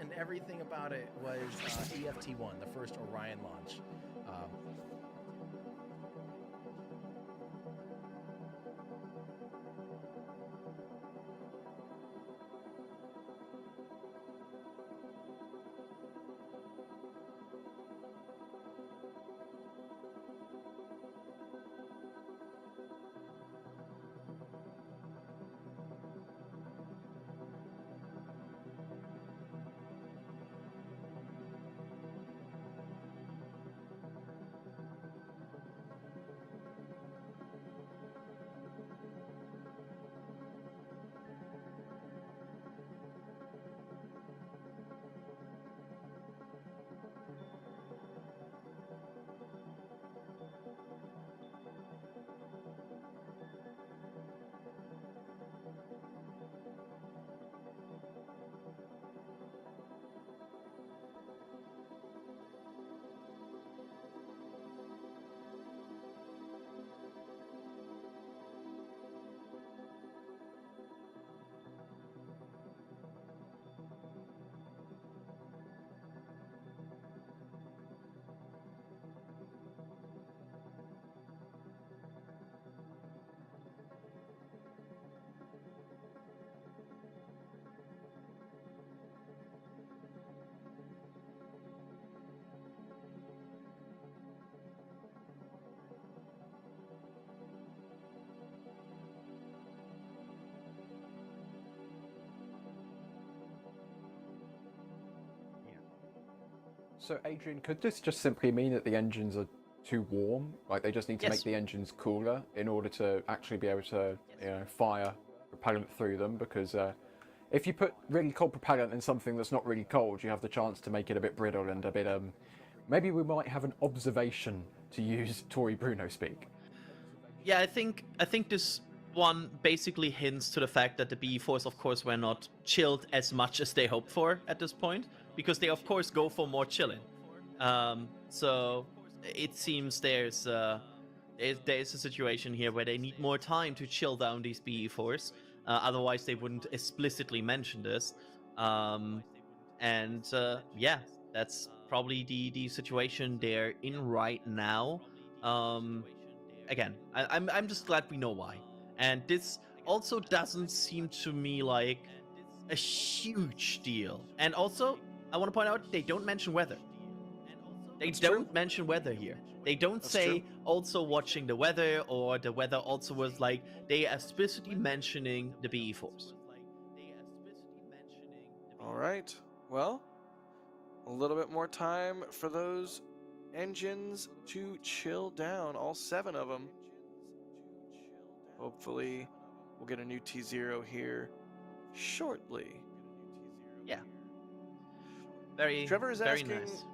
and everything about it was EFT-1, the first Orion launch. So, Adrian, could this just simply mean that the engines are too warm? Like they just need to make the engines cooler in order to actually be able to, fire propellant through them? Because if you put really cold propellant in something that's not really cold, you have the chance to make it a bit brittle and a bit. Maybe we might have an observation, to use Tory Bruno speak. Yeah, I think this one basically hints to the fact that the BE Force, of course, were not chilled as much as they hoped for at this point, because they, of course, go for more chilling. So it seems there's a situation here where they need more time to chill down these BE Force. Otherwise, they wouldn't explicitly mention this. Yeah, that's probably the situation they're in right now. Again, I'm just glad we know why. And this also doesn't seem to me like a huge deal. And also, I want to point out, they don't mention weather. They don't mention weather here. They don't say also watching the weather, or the weather also was like, they are explicitly mentioning the BE Force. All right. Well, a little bit more time for those engines to chill down, all 7 of them. Hopefully, we'll get a new T0 here shortly. Yeah. Trevor is asking, nice.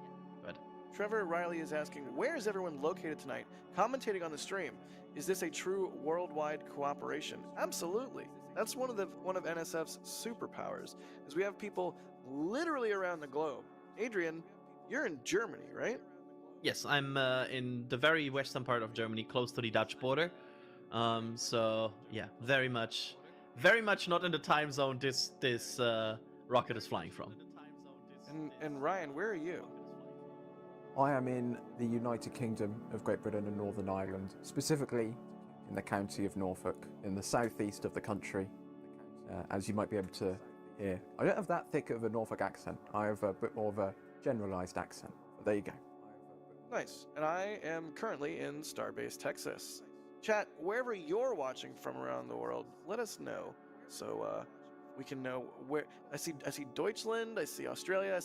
Trevor Riley is asking, where is everyone located tonight? Commentating on the stream. Is this a true worldwide cooperation? Absolutely. That's one of NSF's superpowers, is we have people literally around the globe. Adrian, you're in Germany, right? Yes, I'm in the very western part of Germany, close to the Dutch border. So yeah, very much not in the time zone this rocket is flying from. And Ryan, where are you? I am in the United Kingdom of Great Britain and Northern Ireland, specifically in the county of Norfolk, in the southeast of the country, as you might be able to hear. I don't have that thick of a Norfolk accent. I have a bit more of a generalised accent. But there you go. Nice. And I am currently in Starbase, Texas. Chat, wherever you're watching from around the world, let us know, so we can know where. I see Deutschland, I see Australia, I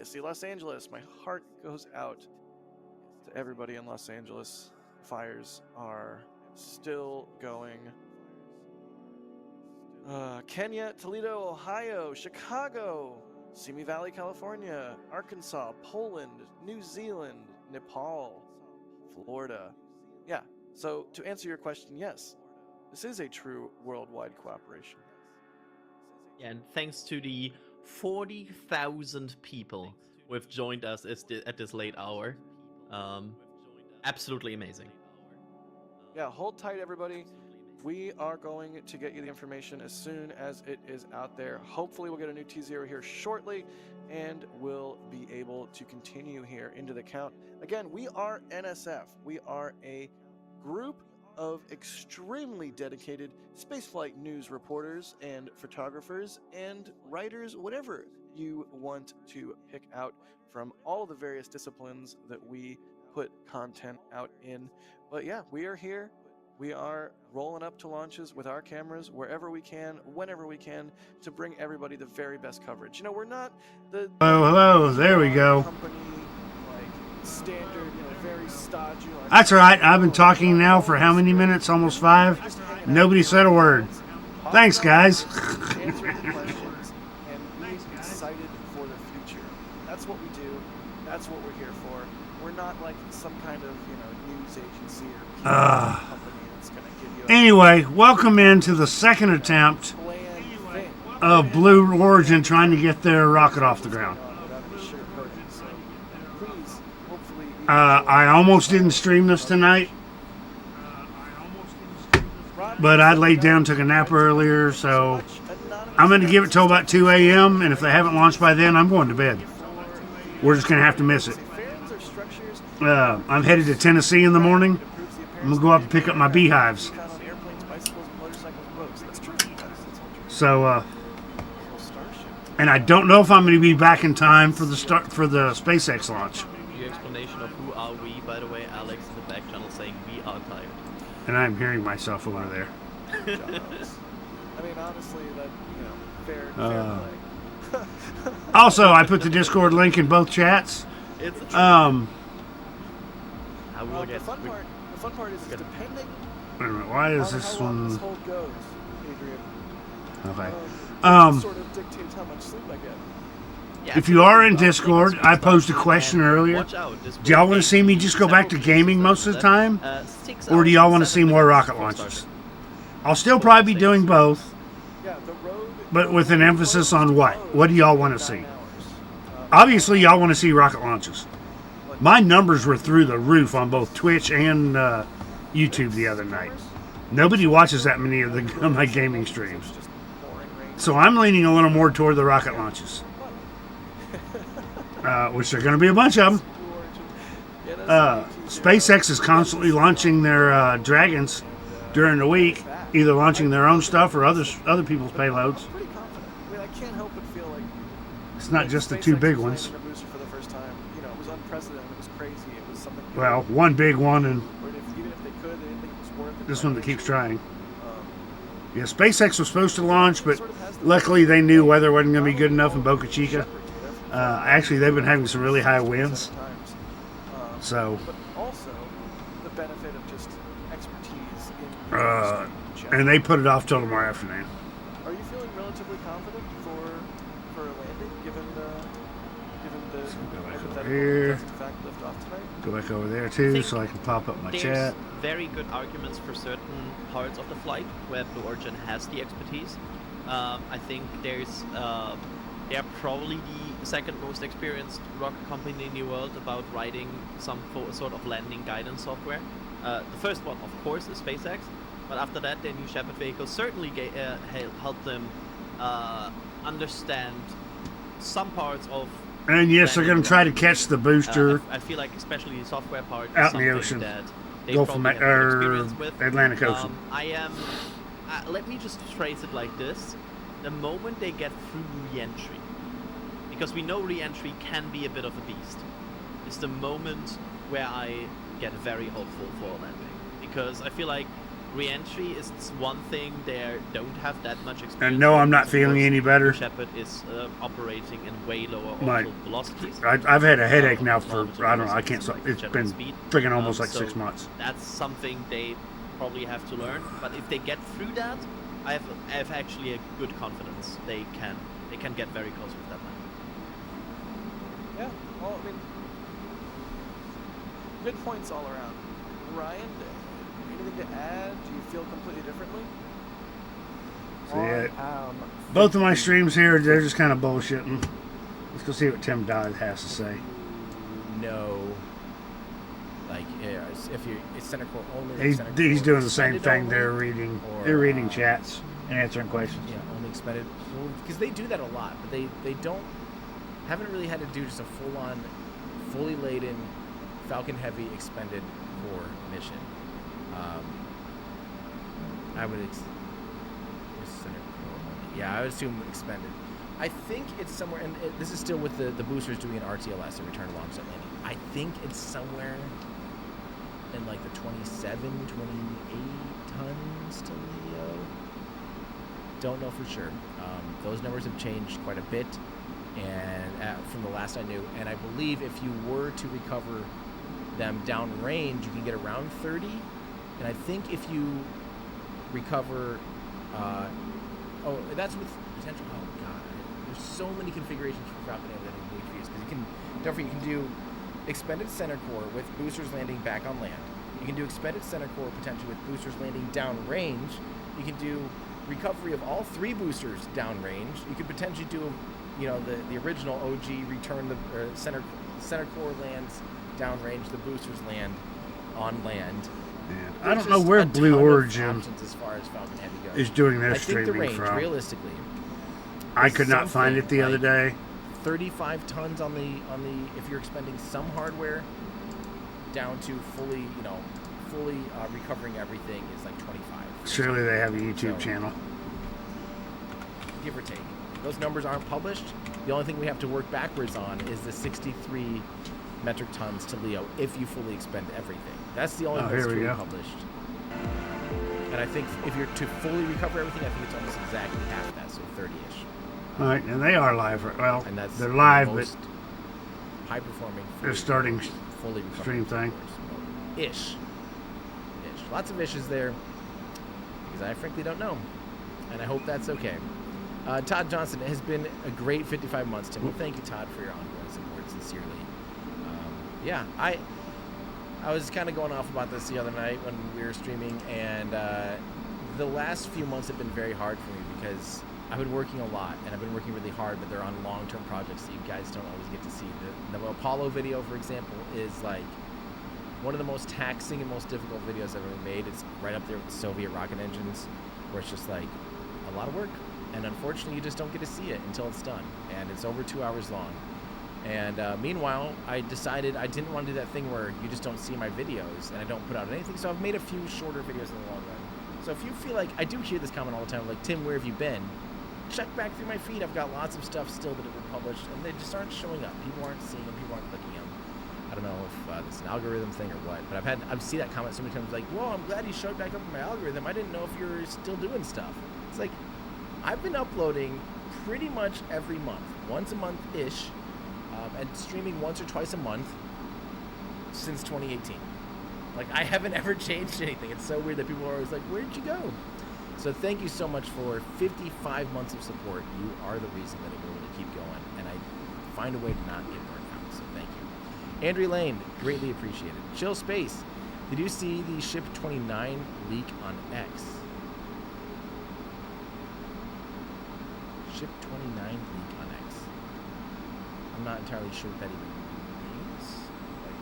see Los Angeles. My heart goes out to everybody in Los Angeles. Fires are still going. Kenya, Toledo, Ohio, Chicago, Simi Valley, California, Arkansas, Poland, New Zealand, Nepal, Florida. Yeah, so to answer your question, yes, this is a true worldwide cooperation. Yeah, and thanks to the 40,000 people who have joined us at this late hour. Absolutely amazing. Yeah, hold tight, everybody. we are going to get you the information as soon as it is out there. Hopefully, we'll get a new T0 here shortly, and we'll be able to continue here into the count. Again, we are NSF. We are a group of extremely dedicated spaceflight news reporters and photographers and writers, whatever you want to pick out from all of the various disciplines that we put content out in. But yeah, we are here. We are rolling up to launches with our cameras wherever we can, whenever we can, to bring everybody the very best coverage. You know, we're not the Hello, there we go. company, like standard, very stodgy. Like, That's right. I've been talking now for how many minutes? Almost 5. Nobody said a word. Thanks, guys. Answering questions and being excited for the future. That's what we do. That's what we're here for. We're not like some kind of, news agency or PR company that's going to give you Anyway, welcome into the second attempt a bland thing. of Blue Origin trying to get their rocket off the ground. Without any sugarcoating. So please, hopefully, you I almost didn't stream this tonight, but I laid down, took a nap earlier, so I'm going to give it till about 2 a.m., and if they haven't launched by then, I'm going to bed. We're just going to have to miss it. I'm headed to Tennessee in the morning. I'm going to go up and pick up my beehives. So, and I don't know if I'm going to be back in time for the SpaceX launch. Your explanation of who are we, by the way, Alex in the back channel saying we are tired. And I'm hearing myself over there. I mean, honestly, that, fair play. Also, I put the Discord link in both chats. It's a I will The get fun part is depending Wait a minute, why is on this how long this one? hold goes, Adrian. Okay. Sort of dictates how much sleep I get. Yeah, If you are in Discord, I posed a question earlier. watch out, this Do y'all will want to see me just go back to gaming most of the time? 6 Or do y'all hours want and to see 7 more minutes rocket before launches? starting. I'll still probably be doing both, Yeah, the road. but with an emphasis on what? What do y'all want to see? Obviously, y'all want to see rocket launches. My numbers were through the roof on both Twitch and YouTube the other night. Nobody watches that many of my gaming streams. So I'm leaning a little more toward the rocket launches. Which there are going to be a bunch of them. SpaceX is constantly launching their Dragons during the week, either launching their own stuff or other people's payloads. Pretty confident. I mean, I can't help but feel like It's not just the two big ones. a booster for the first time. It was unprecedented. It was crazy. It was something. Well, one big one and Even if they could, they didn't think it was worth it. this one that keeps trying. Um, Yeah, SpaceX was supposed to launch, but luckily they knew weather wasn't going to be good enough in Boca Chica. Actually, they've been having some really high winds. So, But also the benefit of just expertise in the industry. and they put it off till tomorrow afternoon. Are you feeling relatively confident for a landing, given the go back over hypothetical here. that does in fact lift off tonight? Go back over there too, so I can pop up my There's chat. very good arguments for certain parts of the flight where Blue Origin has the expertise. I think they're probably the second most experienced rocket company in the world about writing some sort of landing guidance software. The first one, of course, is SpaceX, but after that, their new Shepard vehicle certainly helped them understand some parts of. And yes, they're going to try to catch the booster I feel like especially the software part is out in the something ocean. that they Gulf of probably have good experience with. Atlantic Ocean. I am. Let me just phrase it like this: the moment they get through re-entry, because we know re-entry can be a bit of a beast, is the moment where I get very hopeful for landing, because I feel like re-entry is one thing they don't have that much experience. And no, with, I'm not because, feeling of course, any better. Shepard is operating in way lower My- orbital velocities. I've had a headache now for, Orbital I don't know, I velocities can't is stop. like It's general been speed. friggin' almost like So 6 months. That's something they probably have to learn. But if they get through that, I have actually a good confidence they can get very close with that landing. Yeah. Well, I mean, good points all around. Ryan, anything to add? Do you feel completely differently? So yeah, both of my streams here, they're just kind of bullshitting. Let's go see what Tim Dodd has to say. No. Like, if it's center core only. Like center He's core doing the same expended thing. only, They're reading or, chats and answering questions. Yeah, only expended. Well, because they do that a lot, but they haven't really had to do just a full-on, fully laden Falcon Heavy expended core mission. I would center core only. Yeah, I would assume expended. I think it's somewhere, and this is still with the boosters doing an RTLS, a return to launch site landing. I think it's somewhere in like the 27, 28 tons to Leo. Don't know for sure. Those numbers have changed quite a bit, and from the last I knew. And I believe if you were to recover them downrange, you can get around 30. And I think if you recover, that's with potential. Oh god, there's so many configurations for Falcon Heavy that I need to use because don't forget, you can do expended center core with boosters landing back on land. You can do expended center core potentially with boosters landing downrange. You can do recovery of all 3 boosters downrange. You could potentially do, the original OG return the center core lands downrange. The boosters land on land. Man, I don't know where Blue Origin as far as Falcon Heavy goes. is doing their I think the streaming range, from. realistically, I could not find it the other day. 35 tons on the if you're expending some hardware down to fully recovering everything is like 25. Surely they have a YouTube channel. Give or take. Those numbers aren't published. The only thing we have to work backwards on is the 63 metric tons to Leo if you fully expend everything. That's the only thing that's truly published. And I think if you're to fully recover everything, I think it's almost exactly half that, so 30-ish. All right, and they are live. Well, and that's they're live, the but most high-performing. they're starting fully stream thing. Ish. Lots of issues there because I frankly don't know, and I hope that's okay. Todd Johnson, it has been a great 55 months, Tim. Well, thank you, Todd, for your ongoing support, sincerely. Yeah, I was kind of going off about this the other night when we were streaming, and the last few months have been very hard for me because I've been working a lot, and I've been working really hard, but they're on long-term projects that you guys don't always get to see. The Apollo video, for example, is like one of the most taxing and most difficult videos I've ever made. It's right up there with Soviet rocket engines, where it's just like a lot of work. And unfortunately, you just don't get to see it until it's done. And it's over 2 hours long. And meanwhile, I decided I didn't want to do that thing where you just don't see my videos and I don't put out anything. So I've made a few shorter videos in the long run. So if you feel like, I do hear this comment all the time, like, Tim, where have you been? Check back through my feed. I've got lots of stuff still that have been published, and they just aren't showing up. People aren't seeing them. People aren't clicking them. I don't know if it's an algorithm thing or what, but I've seen that comment so many times, like, whoa, I'm glad you showed back up in my algorithm. I didn't know if you're still doing stuff. It's like, I've been uploading pretty much every month, once a month-ish, and streaming once or twice a month since 2018. Like, I haven't ever changed anything. It's so weird that people are always like, where'd you go? So thank you so much for 55 months of support. You are the reason that I'm able to keep going, and I find a way to not get burned out, so thank you. Andrew Lane, greatly appreciated. Chill Space, did you see the Ship 29 leak on X? Ship 29 leak on X. I'm not entirely sure what that even means. Like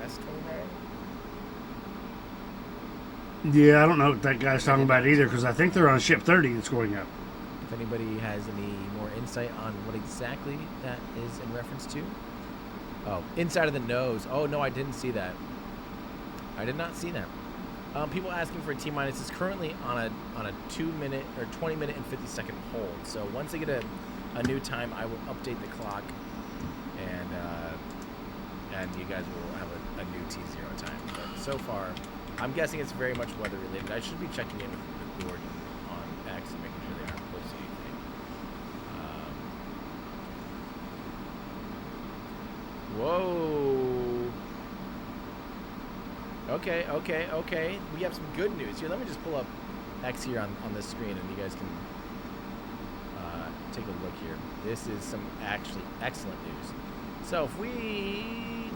S29? Yeah, I don't know what that guy's talking about either, because I think they're on Ship 30 that's going up. If anybody has any more insight on what exactly that is in reference to. Oh, inside of the nose. Oh, no, I didn't see that. I did not see that. People asking for a T-minus is currently on a 2-minute or 20-minute and 50-second hold. So once I get a new time, I will update the clock, and you guys will have a new T0 time. But so far, I'm guessing it's very much weather related. I should be checking in with Blue Origin on X and making sure they aren't posting anything. Whoa. Okay. We have some good news here. Let me just pull up X here on this screen, and you guys can take a look here. This is some actually excellent news. So if we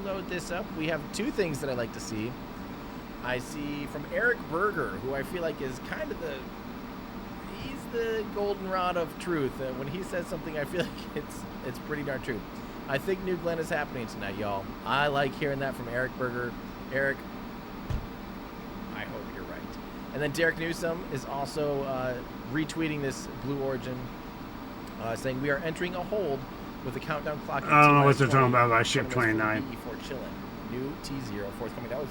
load this up, we have two things that I like to see. I see from Eric Berger, who I feel like is kind of he's the goldenrod of truth. When he says something, I feel like it's pretty darn true. I think New Glenn is happening tonight, y'all. I like hearing that from Eric Berger. Eric, And then Derek Newsom is also retweeting this Blue Origin, saying we are entering a hold with the countdown clock. I don't know what they're talking about. I ship 29. BE4 chillin'. New T0 forthcoming. That was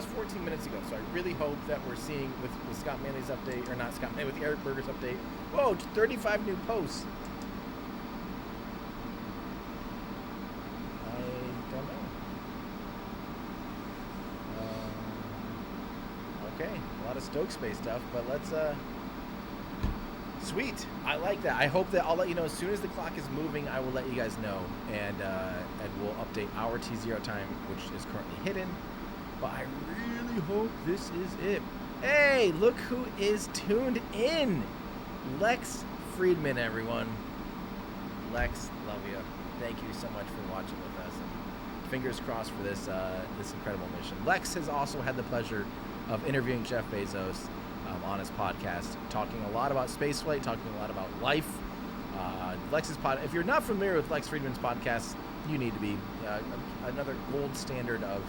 14 minutes ago. So I really hope that we're seeing with Scott Manley's update, or not Scott Manley, with the Eric Berger's update. Whoa, 35 new posts. I don't know. Okay, a lot of Stoke Space stuff, but let's sweet. I like that. I hope that I'll let you know as soon as the clock is moving. I will let you guys know, and we'll update our T0 time, which is currently hidden. But I really hope this is it. Hey, look who is tuned in. Lex Friedman, everyone. Lex, love you. Thank you so much for watching with us. And fingers crossed for this this incredible mission. Lex has also had the pleasure of interviewing Jeff Bezos on his podcast, talking a lot about spaceflight, talking a lot about life. Lex's if you're not familiar with Lex Friedman's podcast, you need to be. Another gold standard of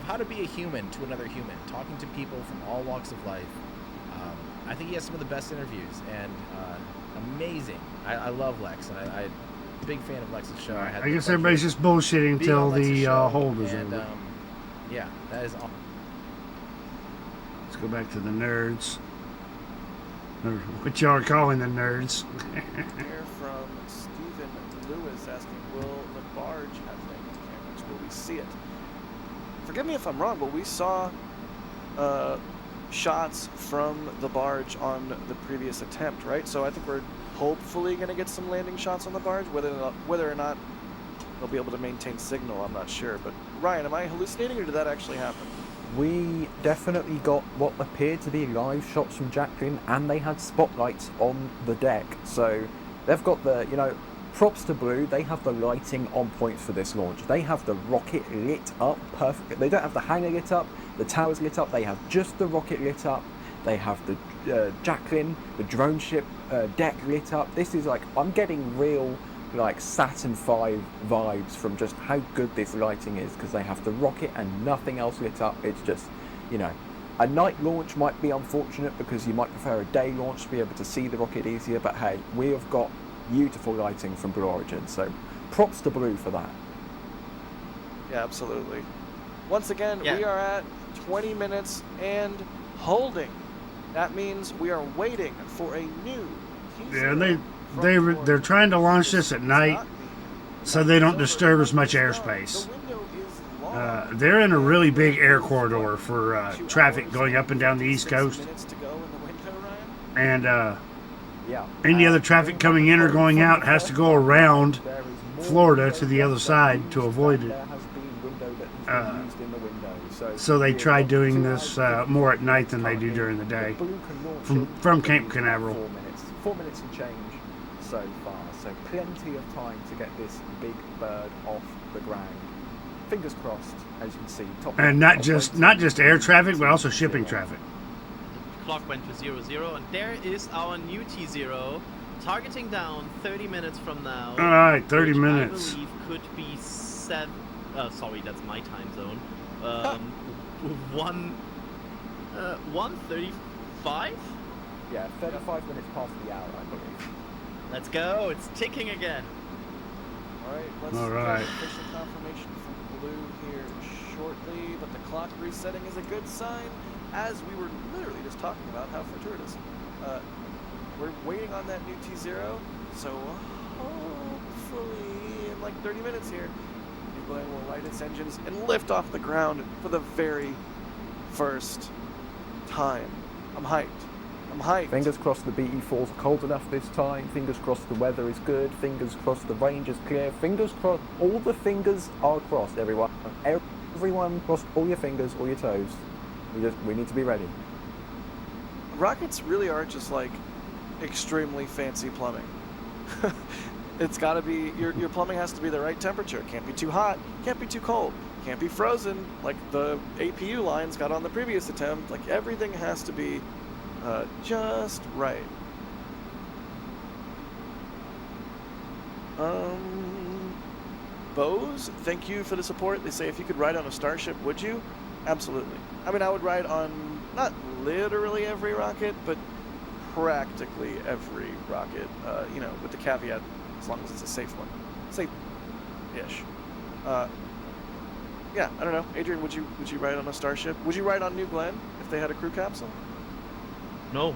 how to be a human to another human, talking to people from all walks of life. I think he has some of the best interviews, and amazing. I love Lex, and I'm a big fan of Lex's show. I guess everybody's just bullshitting until the hold is over. Yeah, that is all. Let's go back to the nerds. Or what y'all are calling the nerds. Here from Stephen Lewis asking, will the barge have landing cameras? Will we see it? Forgive me if I'm wrong, but we saw shots from the barge on the previous attempt, right? So I think we're hopefully going to get some landing shots on the barge. Whether or not they'll be able to maintain signal, I'm not sure. But Ryan, am I hallucinating, or did that actually happen? We definitely got what appeared to be live shots from Jacqueline, and they had spotlights on the deck. So they've got the, props to Blue, they have the lighting on point for this launch. They have the rocket lit up perfectly. They don't have the hangar lit up, the towers lit up, they have just the rocket lit up. They have the Jacqueline, the drone ship deck lit up. This is like, I'm getting real Saturn V vibes from just how good this lighting is, because they have the rocket and nothing else lit up. It's just, a night launch might be unfortunate because you might prefer a day launch to be able to see the rocket easier, but hey, we have got beautiful lighting from Blue Origin, so props to Blue for that. Yeah, absolutely. Once again, we are at 20 minutes and holding. That means we are waiting for a new Yeah, they're trying to launch this at night so they don't disturb as much airspace. They're in a really big air corridor for traffic going up and down the East Coast. And any other traffic coming in or going out has to go around Florida to the other side to avoid it. So they try doing this more at night than they do during the day from Cape Canaveral. 4 minutes and change so far, so plenty of time to get this big bird off the ground. Fingers crossed, as you can see. And not just air traffic, but also shipping traffic. The clock went to 00, and there is our new T0, targeting down 30 minutes from now. All right, 30 minutes. I believe could be sorry, that's my time zone. 1:35. Yeah, 35 minutes past the hour, I believe. Let's go. It's ticking again. All right, let's get official confirmation from Blue here shortly, but the clock resetting is a good sign, as we were literally just talking about how fortuitous. We're waiting on that new T0, so hopefully in like 30 minutes here, New Glenn will light its engines and lift off the ground for the very first time. I'm hyped. Fingers crossed the BE4s are cold enough this time. Fingers crossed the weather is good. Fingers crossed the range is clear. Fingers crossed. All the fingers are crossed, everyone. Everyone cross all your fingers, all your toes. We need to be ready. Rockets really are just like extremely fancy plumbing. It's got to be, your plumbing has to be the right temperature. It can't be too hot, can't be too cold, can't be frozen like the APU lines got on the previous attempt. Like everything has to be just right. Bose, thank you for the support. They say if you could ride on a starship, would you? Absolutely. I mean, I would ride on not literally every rocket, but practically every rocket. With the caveat, as long as it's a safe one, safe-ish. Yeah, I don't know. Adrian, would you ride on a Starship? Would you ride on New Glenn if they had a crew capsule? No.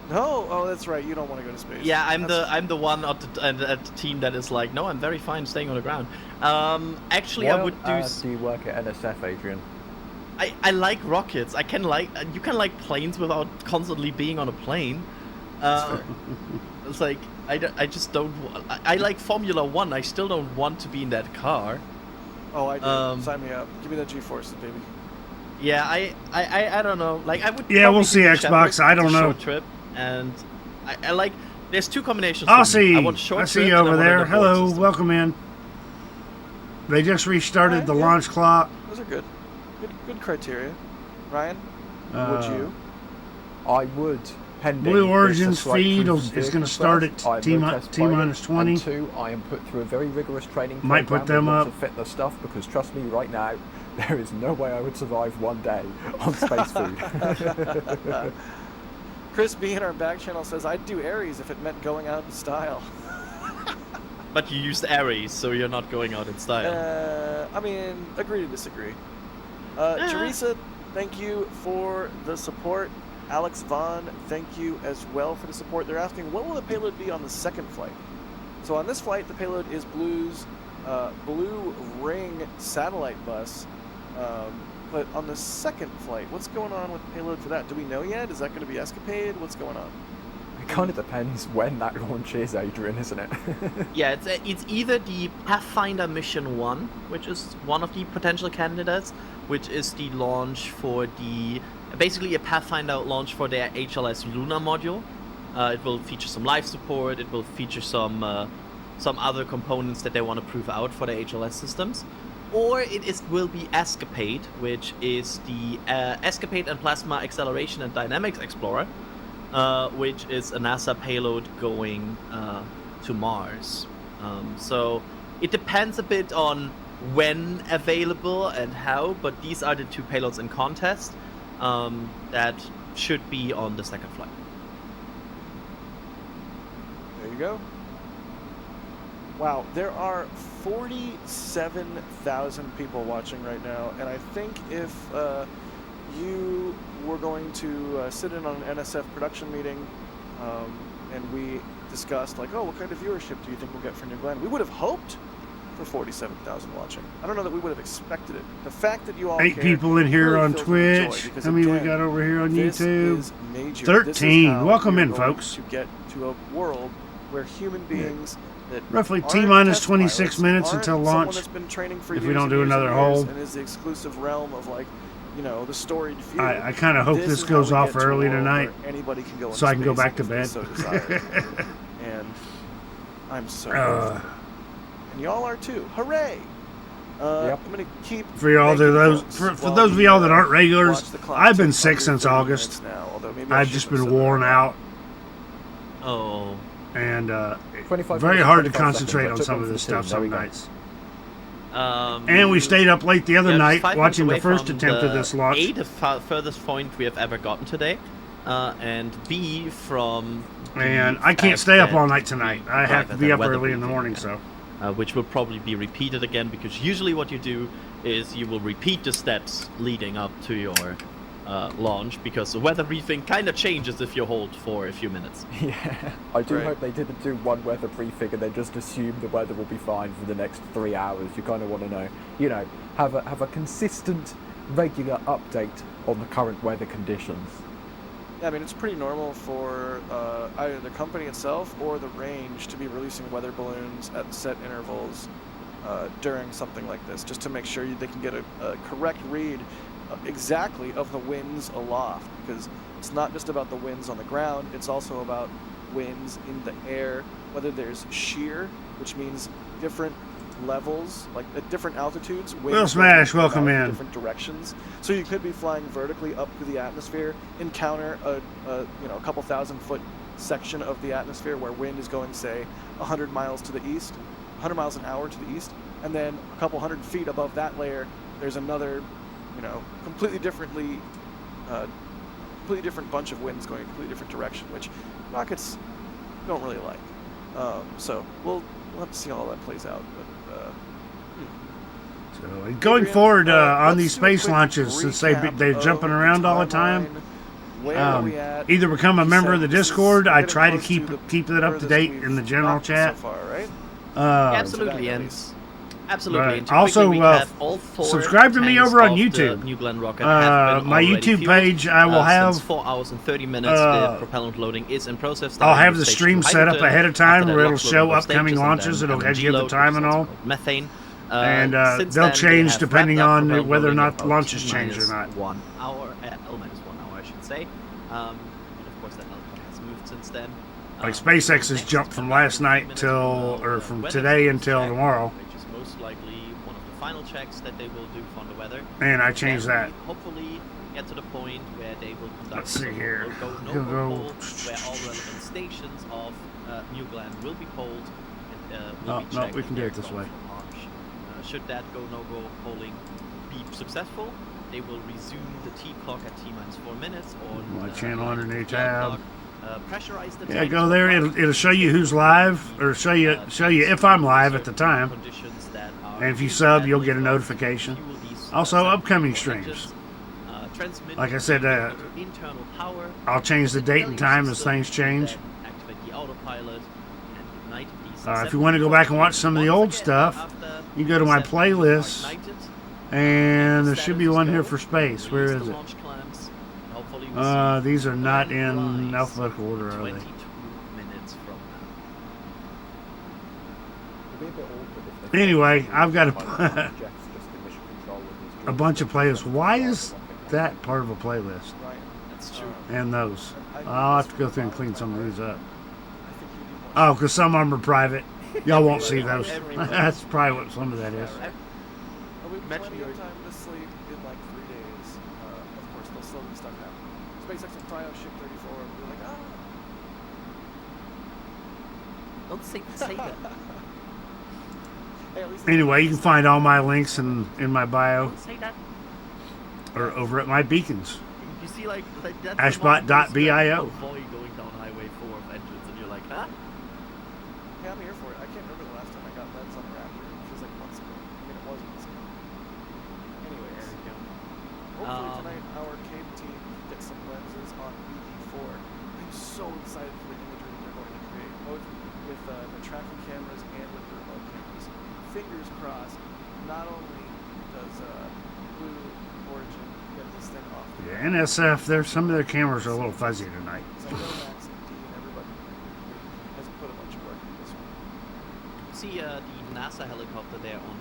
No. Oh, that's right. You don't want to go to space. Yeah, I'm the one at the team that is like, no, I'm very fine staying on the ground. Actually, I would do. Do you work at NSF, Adrian? I like rockets. You can like planes without constantly being on a plane. It's like I just don't. I like Formula One. I still don't want to be in that car. Oh, I do. Sign me up. Give me that G-forces, baby. Yeah, I don't know. Like I would. Yeah, we'll see Xbox. I don't know. Short trip, and I like. There's two combinations. I'll see. I want short I see trip you and I over want there. an Hello, abort system. welcome in. They just restarted the launch clock. Those are good. Good criteria. Ryan, would you? I would. Pending Blue it's a Origin's slight feed proof is of going vehicle to start first. at I T will test pilot, minus 20. And 2, I am put through a very rigorous training Might put program them with lots up. of fitness stuff, because trust me, right now, there is no way I would survive one day on space food. Chris B in our back channel says, I'd do Aries if it meant going out in style. But you used Aries, so you're not going out in style. I mean, agree to disagree. Teresa, thank you for the support. Alex Vaughn, thank you as well for the support. They're asking, what will the payload be on the second flight? So on this flight, the payload is Blue's Blue Ring satellite bus. But on the second flight, what's going on with the payload for that? Do we know yet? Is that going to be Escapade? What's going on? It kind of depends when that launch is, Adrian, isn't it? Yeah, it's either the Pathfinder Mission 1, which is one of the potential candidates, which is the launch for basically a Pathfinder launch for their HLS Lunar module. It will feature some life support. It will feature some other components that they want to prove out for the HLS systems. Or it will be Escapade, which is the Escapade and Plasma Acceleration and Dynamics Explorer, which is a NASA payload going to Mars. So it depends a bit on when available and how, but these are the two payloads in contest that should be on the second flight. There you go. Wow, there are 47,000 people watching right now, and I think if you were going to sit in on an NSF production meeting and we discussed, like, oh, what kind of viewership do you think we'll get for New Glenn? We would have hoped for 47,000 watching. I don't know that we would have expected it. The fact that you all 8 care people in here really on fills me with joy, Twitch. because, How many we again, got over here on this YouTube? is major. 13. This is how Welcome we are in, going folks. to get to a world where human beings that Roughly aren't T minus test 26 pilots, minutes aren't until someone launch. that's been training for If we years don't and do years and another years hold. and is the exclusive realm of, like, you know, the storied feud. I kind of hope this is how goes we off get to a early world tonight, where anybody can go so I can go into back to space bed. if they so desire. And I'm so grateful. And y'all are too. Hooray! Yep. I'm gonna keep For y'all thanking those folks for while those of we, y'all that aren't regulars, watch the clock I've been tick sick under since 30 August. minutes now, although maybe I I've should just have been said worn that. out Oh. and 25 very minutes, hard to 25 concentrate seconds. I on took some one of for this the team. stuff There we some go. nights. And we stayed up late the other night 5 minutes watching the away first from attempt of the this launch. A, the furthest point we have ever gotten today, and B, from the And I can't fact stay up that all night tonight. I Right, have to that be the up weather early in the briefing morning, again. so. Which will probably be repeated again, because usually what you do is you will repeat the steps leading up to your launch, because the weather briefing kind of changes if you hold for a few minutes. Yeah, I do Right. hope they didn't do one weather briefing and then just assume the weather will be fine for the next 3 hours. You kind of want to know, you know, have a consistent, regular update on the current weather conditions. Yeah, I mean, it's pretty normal for either the company itself or the range to be releasing weather balloons at set intervals during something like this, just to make sure they can get a correct read exactly of the winds aloft, because it's not just about the winds on the ground, it's also about winds in the air, whether there's shear, which means different levels, like at different altitudes. Will Smash, welcome in. Different directions. So you could be flying vertically up through the atmosphere, encounter a couple 1,000-foot section of the atmosphere where wind is going, say, 100 miles to the east, 100 miles an hour to the east, and then a couple 100 feet above that layer, there's another completely different bunch of winds going a completely different direction, which rockets don't really like. So we'll have to see how all that plays out. But So, going forward on these space launches, since they're jumping around all the time, either become a member of the Discord. I try to keep it up to date in the general chat. So far, right? Absolutely, and absolutely. Right. And to Also, quickly recap, all 4 subscribe to me tanks over on of the YouTube. New Glenn rocket have been my already YouTube fueled. page, I will have Since 4 hours and 30 minutes, the propellant loading is in process. I'll have Starting the with stream stage 2 set up hydrogen. ahead of After time that, where it'll lock show loading of upcoming stages, and launches. then It'll LNG give the load, time which and is all. called methane. And Since they'll then, they change have depending wrapped up on propellant whether or loading not about launches T change or minus not. 1 hour, minus 1 hour, I should say. And of course, that helicopter has moved since then. Like SpaceX has jumped from last night from today until tomorrow. Which is most likely one of the final checks that they will do for the weather. And I changed Then that. we hopefully get to the point where they will conduct Let's see a here. no-go Go. poll, where all relevant stations of New Glenn will be polled and will be No, checked. we can do and it this they're way. gone for launch. Should that no-go polling be successful, they will resume the T clock at T-minus 4 minutes or My channel underneath clock, tab. pressurize the Yeah, tanks go for there. launch. It'll show you who's live, or show you if I'm live at the time. Conditions that are And if you used sub, at you'll get a Liftoff, notification. fuel these, Also, upcoming streams. engines, transmit Like I said, internal power, I'll change the date and time as things change. then activate the autopilot and ignite these If you want to go back and watch some of the old stuff, you go to my playlist, and there should be one here for space. Where is it? These are not in alphabetical order, are 22 they? minutes from now. It'd be a bit awkward if they- Anyway, I've got Jeff's just in mission control with his a bunch of playlists. Why is that part of a playlist? Ryan, That's true. And those. I'll have to go through and clean some of these up. I think you need more. Oh, because some of them are private. Y'all won't see those. That's probably what some of that is. We've Imagine plenty of you're- time to sleep in like 3 days. Of course, there'll still be stuff happening. SpaceX will try out Ship 34 and be like, Don't say that. Hey, at least Anyway, you can find all my links in my bio Don't say that. or over at my beacons. You see, like that's Ashbot.bio. Avoid going down Highway 4 of engines, and you're like, huh? Hey, I'm here for it. I can't remember the last time I got LEDs on a Raptor. It feels like months ago. I mean, it was months ago. Anyways, There we go. hopefully tonight our Cape team gets some lenses on BD4. I'm so excited for the imagery that they're going to create, both with the tracking cameras and with the remote cameras. Fingers crossed, not only does Blue Origin get this thing off the Yeah, NSF, some of their cameras are a little fuzzy tonight. So I know Max and D and everybody has put a bunch of work into this one. See the NASA helicopter there on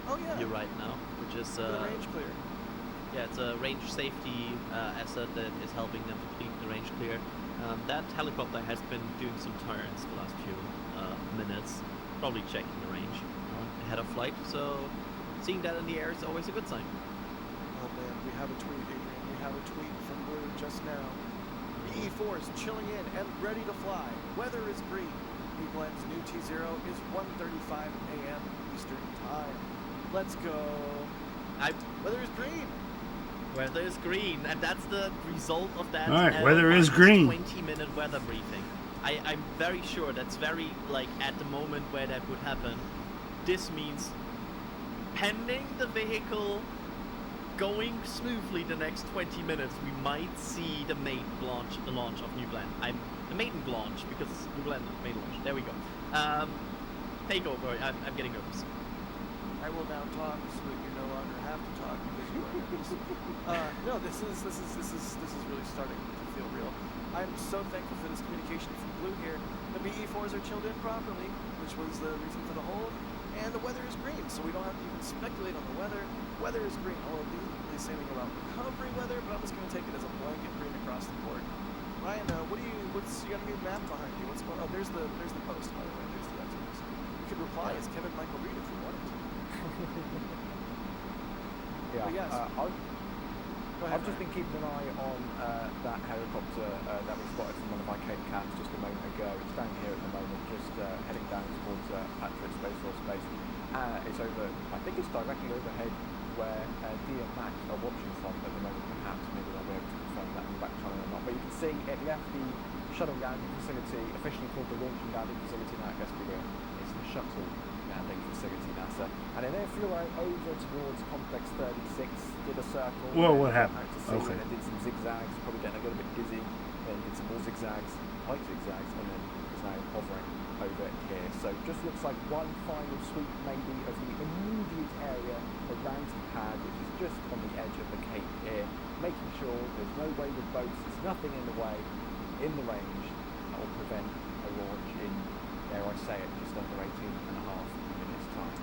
Oh yeah, you right now, which is the range clear. yeah, it's a range safety asset that is helping them to keep the range clear. That helicopter has been doing some turns the last few minutes, probably checking the range ahead of flight. So seeing that in the air is always a good sign. Oh man, we have a tweet, Adrian. We have a tweet from Blue just now. BE4 is chilling in and ready to fly. Weather is green. New Glenn's new T0 is 1:35 a.m. Eastern Time. Let's go. Weather is green. Weather is green, and that's the result of that. All right, weather is green. 20-minute weather briefing. I'm very sure that's very, like, at the moment where that would happen, this means pending the vehicle going smoothly the next 20 minutes, we might see the maiden launch of New Glenn. The maiden launch, because it's New Glenn maiden launch. There we go. Take over. I'm getting nervous. I will now talk so that you no longer have to talk because you are nervous. No, this is really starting to feel real. I'm so thankful for this communication from Blue here. The BE4s are chilled in properly, which was the reason for the hold, and the weather is green, so we don't have to even speculate on the weather. Weather is green. Although they say anything about recovery weather, but I'm just going to take it as a blanket green across the board. Ryan, you got a new map behind you. What's going on? Oh, there's the post, by the way. There's the Xbox. You could reply as Kevin Michael Reed if you wanted to. Yeah, But yes. Go ahead, I've just been keeping an eye on that helicopter that we spotted from one of my Cape cams just a moment ago. It's down here at the moment, just heading down towards Patrick Space Force Base. It's over, I think it's directly overhead where D and Max are watching from at the moment. Perhaps maybe they'll be able to confirm that in the back channel or not. But you can see it left the shuttle landing facility, officially called the launch and landing facility now. I guess it's the shuttle landing facility, NASA. And then they flew over towards Complex 36, did a circle. Whoa, what happened? Okay. And did some zigzags, probably getting a little bit dizzy. Then did some more zigzags, light zigzags, and then is now hovering over here. So just looks like one final sweep maybe of the immediate area around the pad, which is just on the edge of the cape here, making sure there's no wayward boats, there's nothing in the way, in the range, that will prevent a launch in, dare I say it, just under 18 and a half minutes time.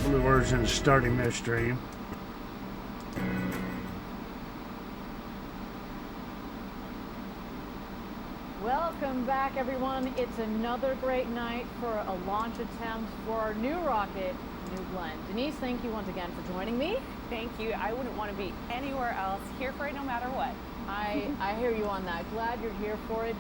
Blue Origin starting their stream. Welcome back, everyone. It's another great night for a launch attempt for our new rocket, New Glenn. Denise, thank you once again for joining me. Thank you. I wouldn't want to be anywhere else. Here for it no matter what. I hear you on that. Glad you're here for it.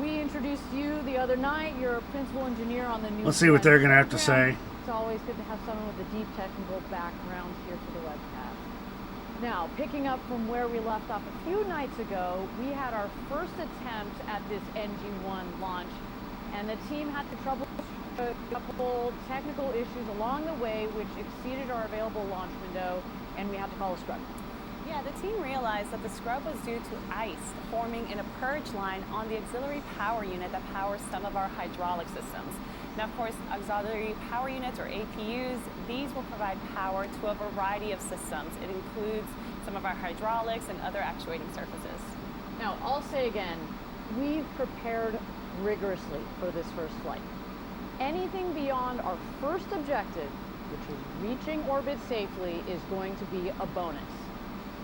We introduced you the other night. You're a principal engineer on the New Let's see what they're going to have to program. say. It's always good to have someone with a deep technical background here for the webcast. Now, picking up from where we left off a few nights ago, we had our first attempt at this NG-1 launch, and the team had to troubleshoot a couple technical issues along the way, which exceeded our available launch window, and we had to call a scrub. Yeah, the team realized that the scrub was due to ice forming in a purge line on the auxiliary power unit that powers some of our hydraulic systems. Now, of course, auxiliary power units, or APUs, these will provide power to a variety of systems. It includes some of our hydraulics and other actuating surfaces. Now, I'll say again, we've prepared rigorously for this first flight. Anything beyond our first objective, which is reaching orbit safely, is going to be a bonus.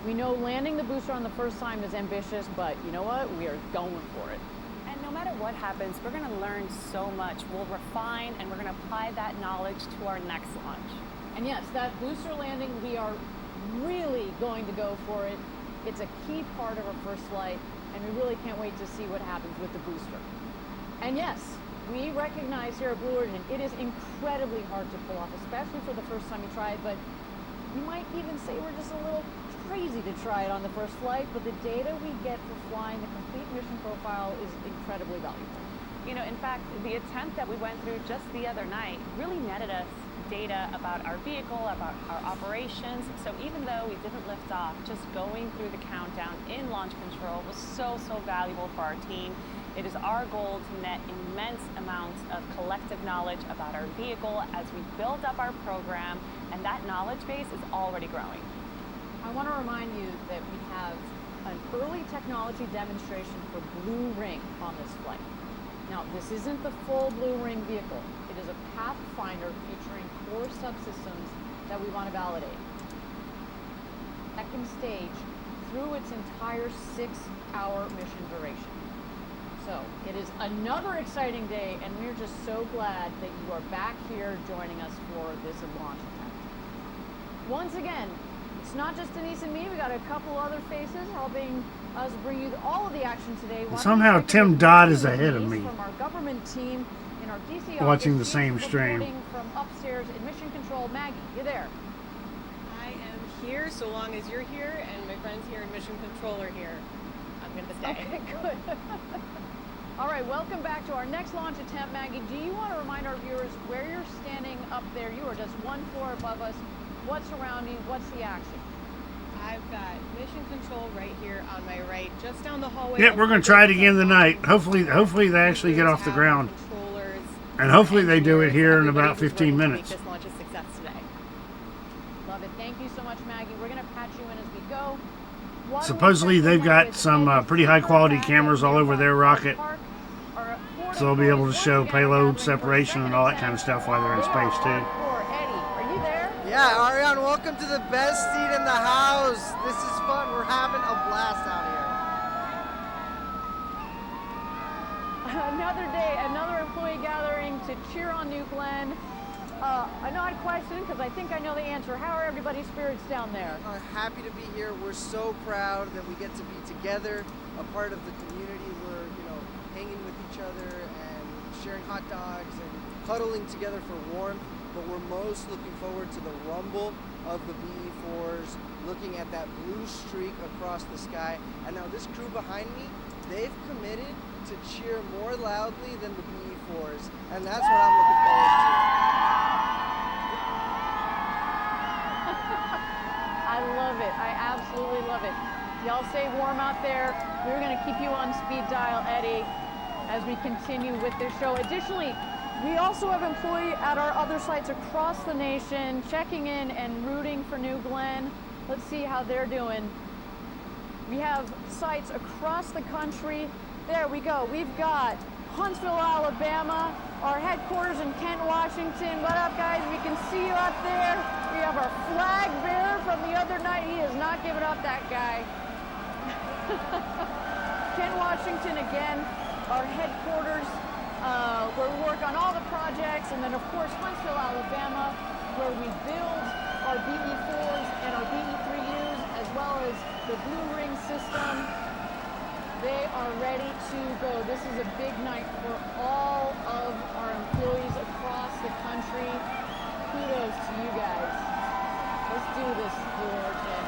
We know landing the booster on the first time is ambitious, but you know what? We are going for it. And no matter what happens, we're going to learn so much. We'll refine and we're going to apply that knowledge to our next launch. And yes, that booster landing, we are really going to go for it. It's a key part of our first flight, and we really can't wait to see what happens with the booster. And yes, we recognize here at Blue Origin, it is incredibly hard to pull off, especially for the first time you try it, but you might even say we're just a little crazy to try it on the first flight, but the data we get for flying the complete mission profile is incredibly valuable. You know, in fact, the attempt that we went through just the other night really netted us data about our vehicle, about our operations. So even though we didn't lift off, just going through the countdown in launch control was so valuable for our team. It is our goal to net immense amounts of collective knowledge about our vehicle as we build up our program, and that knowledge base is already growing. I want to remind you that we have an early technology demonstration for Blue Ring on this flight. Now, this isn't the full Blue Ring vehicle. It is a pathfinder featuring core subsystems that we want to validate. Second stage through its entire 6-hour mission duration. So, it is another exciting day, and we're just so glad that you are back here joining us for this launch attempt. Once again, it's not just Denise and me. We got a couple other faces helping us bring you all of the action today. Somehow Tim Dodd is ahead of me. From our government team in our DC watching office, the same she's stream. reporting from upstairs in Mission Control. Maggie, you there? I am here so long as you're here and my friends here in Mission Control are here. I'm going to stay. Okay, good. All right, welcome back to our next launch attempt, Maggie. Do you want to remind our viewers where you're standing up there? You are just one floor above us. What's around you? What's the action? I've got Mission Control right here on my right, just down the hallway. Yep, we're going to try it again tonight. Hopefully they actually get off the ground. And hopefully they do it here in about 15 minutes. This launch a success today. Love it. Thank you so much, Maggie. We're going to patch you in as we go. Supposedly they've got some pretty high quality cameras all over their rocket, so they'll be able to show payload separation and all that kind of stuff while they're in space too. Yeah, Ariane, welcome to the best seat in the house. This is fun. We're having a blast out here. Another day, another employee gathering to cheer on New Glenn. An odd question, because I think I know the answer. How are everybody's spirits down there? Happy to be here. We're so proud that we get to be together, a part of the community. We're, hanging with each other and sharing hot dogs and huddling together for warmth, but we're most looking forward to the rumble of the BE-4s, looking at that blue streak across the sky. And now this crew behind me, they've committed to cheer more loudly than the BE-4s, and that's what I'm looking forward to. I love it. I absolutely love it. Y'all stay warm out there. We're going to keep you on speed dial, Eddie, as we continue with this show. Additionally, we also have employees at our other sites across the nation checking in and rooting for New Glenn. Let's see how they're doing. We have sites across the country. There we go. We've got Huntsville, Alabama, our headquarters in Kent, Washington. What up, guys? We can see you out there. We have our flag bearer from the other night. He has not given up, that guy. Kent, Washington again, our headquarters, where we work on all the projects. And then, of course, Huntsville, Alabama, where we build our BE-4s and our BE-3Us, as well as the Blue Ring system. They are ready to go. This is a big night for all of our employees across the country. Kudos to you guys. Let's do this, Blue Origin.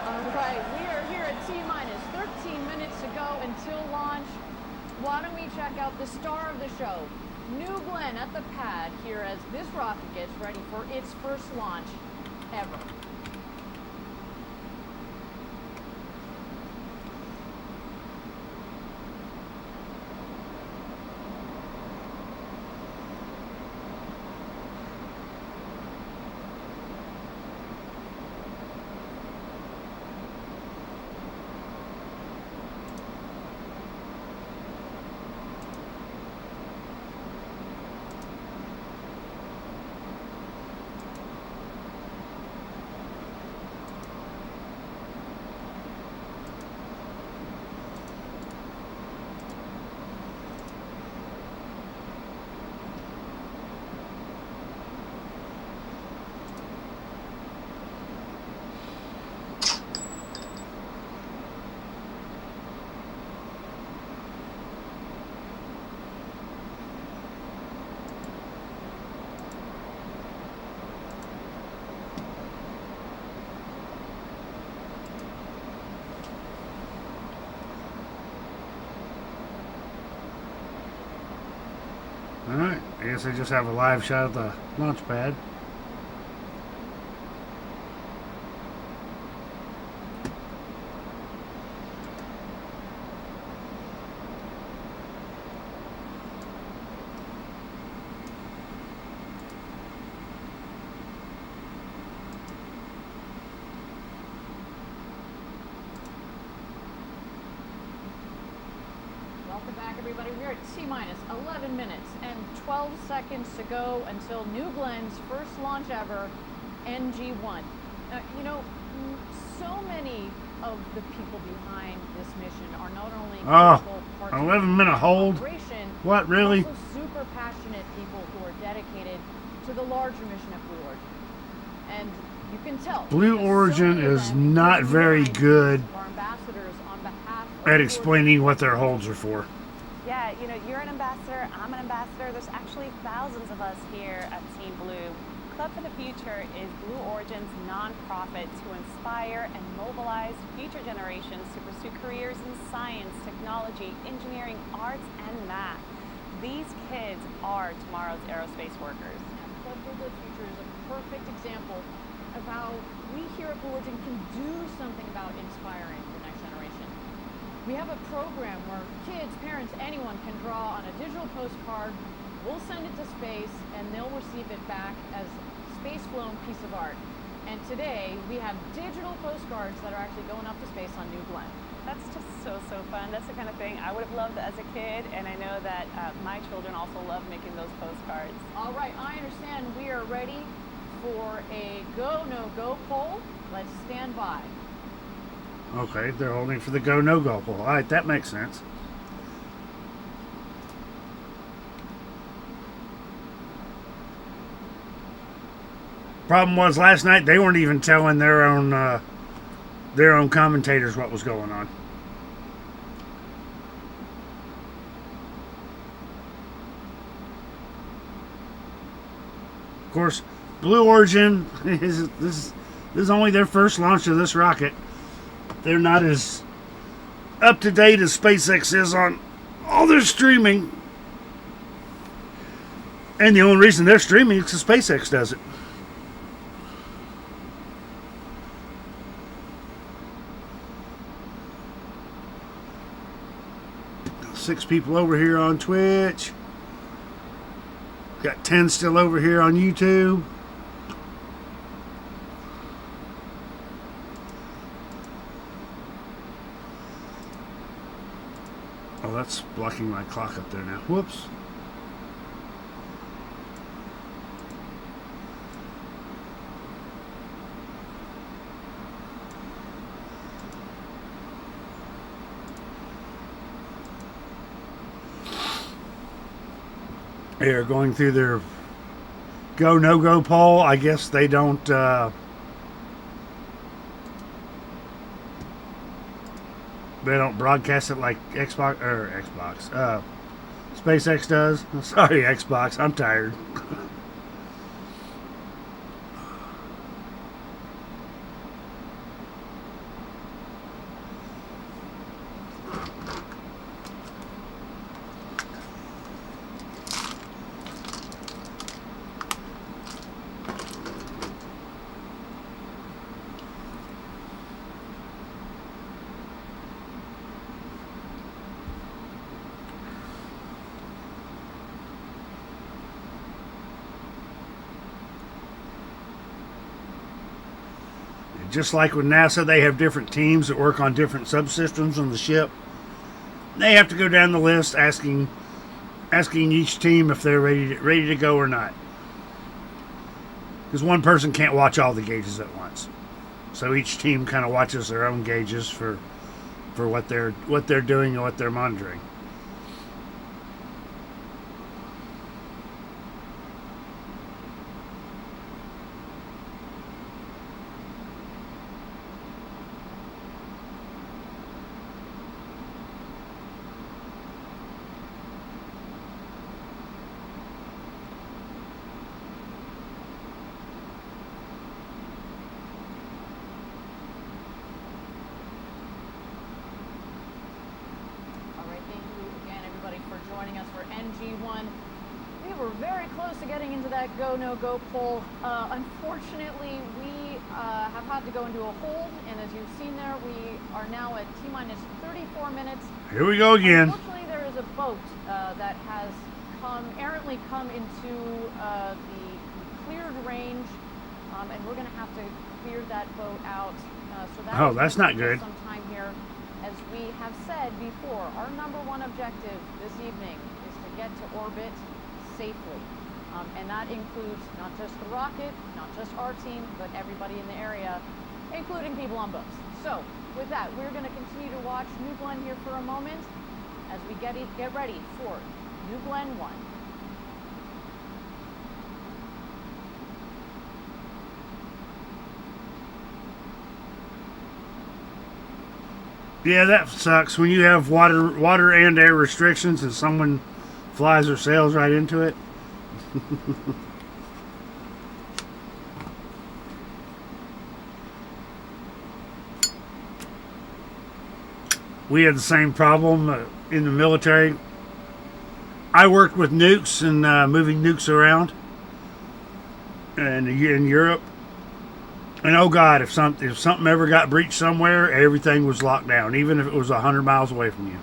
All right, we are here at T-minus 13 minutes to go until launch. Why don't we check out the star of the show, New Glenn at the pad here as this rocket gets ready for its first launch ever. Alright, I guess I just have a live shot of the launch pad. Welcome back, everybody. We're at T-minus 11 minutes and 12 seconds to go until New Glenn's first launch ever, NG-1. You know, so many of the people behind this mission are not only critical parts of 11-minute hold? operation, What, really? but also super passionate people who are dedicated to the larger mission at Blue Origin. And you can tell. Blue Origin is not very good our ambassadors on behalf of at Blue explaining what their holds are for. Yeah, you know, you're an ambassador, I'm an ambassador. There's actually thousands of us here at Team Blue. Club for the Future is Blue Origin's nonprofit to inspire and mobilize future generations to pursue careers in science, technology, engineering, arts, and math. These kids are tomorrow's aerospace workers. Club for the Future is a perfect example of how we here at Blue Origin can do something about inspiring the next generation. We have a program where kids, parents, anyone can draw on a digital postcard. We'll send it to space, and they'll receive it back as a space-flown piece of art. And today, we have digital postcards that are actually going up to space on New Glenn. That's just so fun. That's the kind of thing I would have loved as a kid, and I know that my children also love making those postcards. All right, I understand we are ready for a go, no-go poll. Let's stand by. Okay, they're holding for the go, no go poll. Alright, that makes sense. Problem was last night they weren't even telling their own commentators what was going on. course, Blue Origin this is only their first launch of this rocket. They're not as up to date as SpaceX is on all their streaming. And the only reason they're streaming is because SpaceX does it. Six people over here on Twitch. Got 10 still over here on YouTube. Oh, that's blocking my clock up there now. Whoops. They are going through their go no go poll. I guess they don't broadcast it like SpaceX does. Sorry, Xbox. I'm tired. Just like with NASA, they have different teams that work on different subsystems on the ship. They have to go down the list asking each team if they're ready to go or not. Because one person can't watch all the gauges at once. So each team kind of watches their own gauges for what they're doing and what they're monitoring. Go poll. Unfortunately, we have had to go into a hold, and as you've seen there, we are now at T-minus 34 minutes. Here we go again. Unfortunately, there is a boat that has errantly come into the cleared range, and we're going to have to clear that boat out. So that's not good. Some time here. As we have said before, our number one objective this evening is to get to orbit safely. And that includes not just the rocket, not just our team, but everybody in the area, including people on boats. So, with that, we're going to continue to watch New Glenn here for a moment as we get ready for New Glenn 1. Yeah, that sucks when you have water and air restrictions and someone flies or sails right into it. We had the same problem in the military. I worked with nukes and moving nukes around and in Europe. And oh God, if something ever got breached somewhere, everything was locked down, even if it was 100 miles away from you.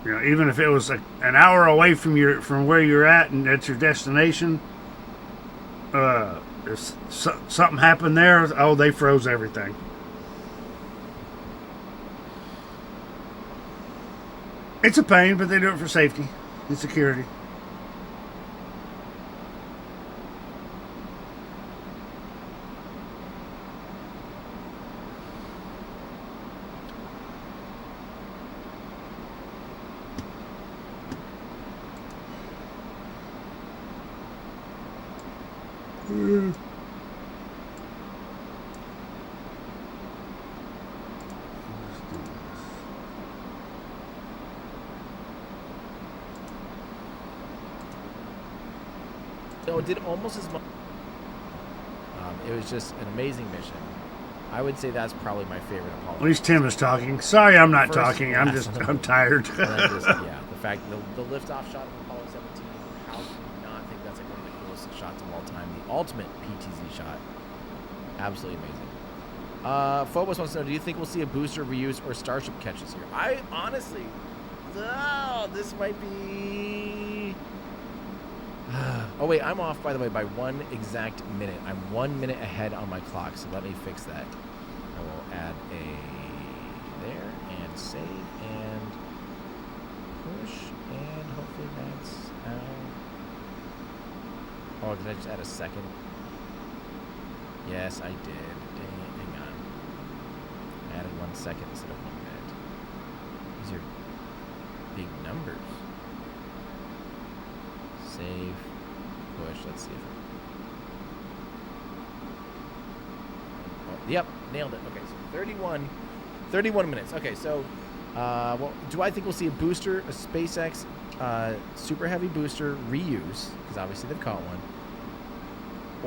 You know, even if it was an hour away from where you're at and that's your destination, if something happened there, they froze everything. It's a pain, but they do it for safety and security. So it did almost as much. It was just an amazing mission. I would say that's probably my favorite Apollo. At least Tim is talking. Sorry, I'm not First talking. I'm tired. And then just, yeah, the fact the liftoff shot of Apollo 17. How can you not think that's like one of the coolest shots of all time? The ultimate PTZ shot. Absolutely amazing. Phobos wants to know: do you think we'll see a booster reuse or starship catches here? I honestly, this might be. Oh wait, I'm off by the way by 1 exact minute. I'm 1 minute ahead on my clock, so let me fix that. I will add a there and save and push and hopefully that's out. Oh, did I just add a second? Yes, I did. Dang it, hang on. I added 1 second instead of 1 minute. These are big numbers. Save, push, let's see if it... Yep, nailed it. Okay, so 31 minutes. Okay, so, well, do I think we'll see a booster, a SpaceX super heavy booster reuse, because obviously they've caught one,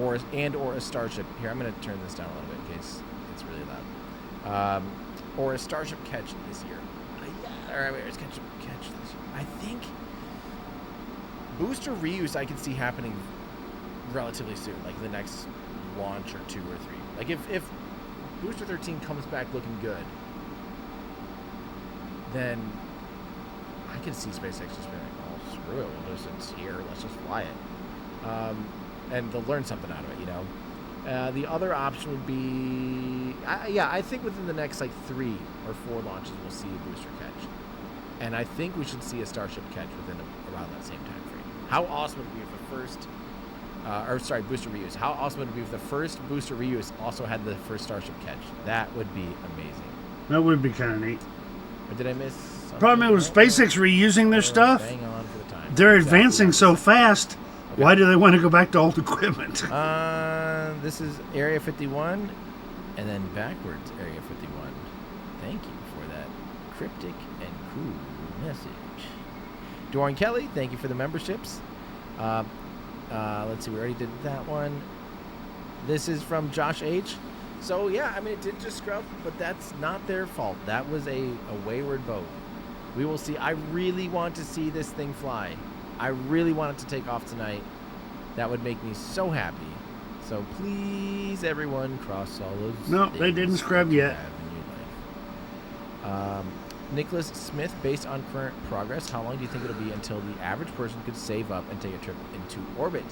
or a Starship. Here, I'm going to turn this down a little bit in case it's really loud. Or a Starship catch this year. Or wait, catch this year. I think booster reuse I can see happening relatively soon, like the next launch or 2 or 3. Like if Booster 13 comes back looking good, then I can see SpaceX just being like, oh, screw it, it's here, let's just fly it. And they'll learn something out of it, you know. The other option would be, I think within the next like 3 or 4 launches we'll see a booster catch. And I think we should see a Starship catch within around that same time frame. How awesome would it be if the first, booster reuse. How awesome would it be if the first booster reuse also had the first Starship catch? That would be amazing. That would be kind of neat. Or did I miss something? Problem is, SpaceX reusing their stuff. Bang on for the time. They're advancing so fast. Okay. Why do they want to go back to old equipment? This is Area 51, and then backwards Area 51. Thank you for that cryptic and cool message. Dorian Kelly, thank you for the memberships. Let's see, we already did that one. This is from Josh H. So yeah, I mean it did just scrub, but that's not their fault. That was a wayward boat. We will see. I really want to see this thing fly. I really want it to take off tonight. That would make me so happy. So please, everyone, cross all those. No, they didn't scrub yet. Nicholas Smith, based on current progress, how long do you think it'll be until the average person could save up and take a trip into orbit?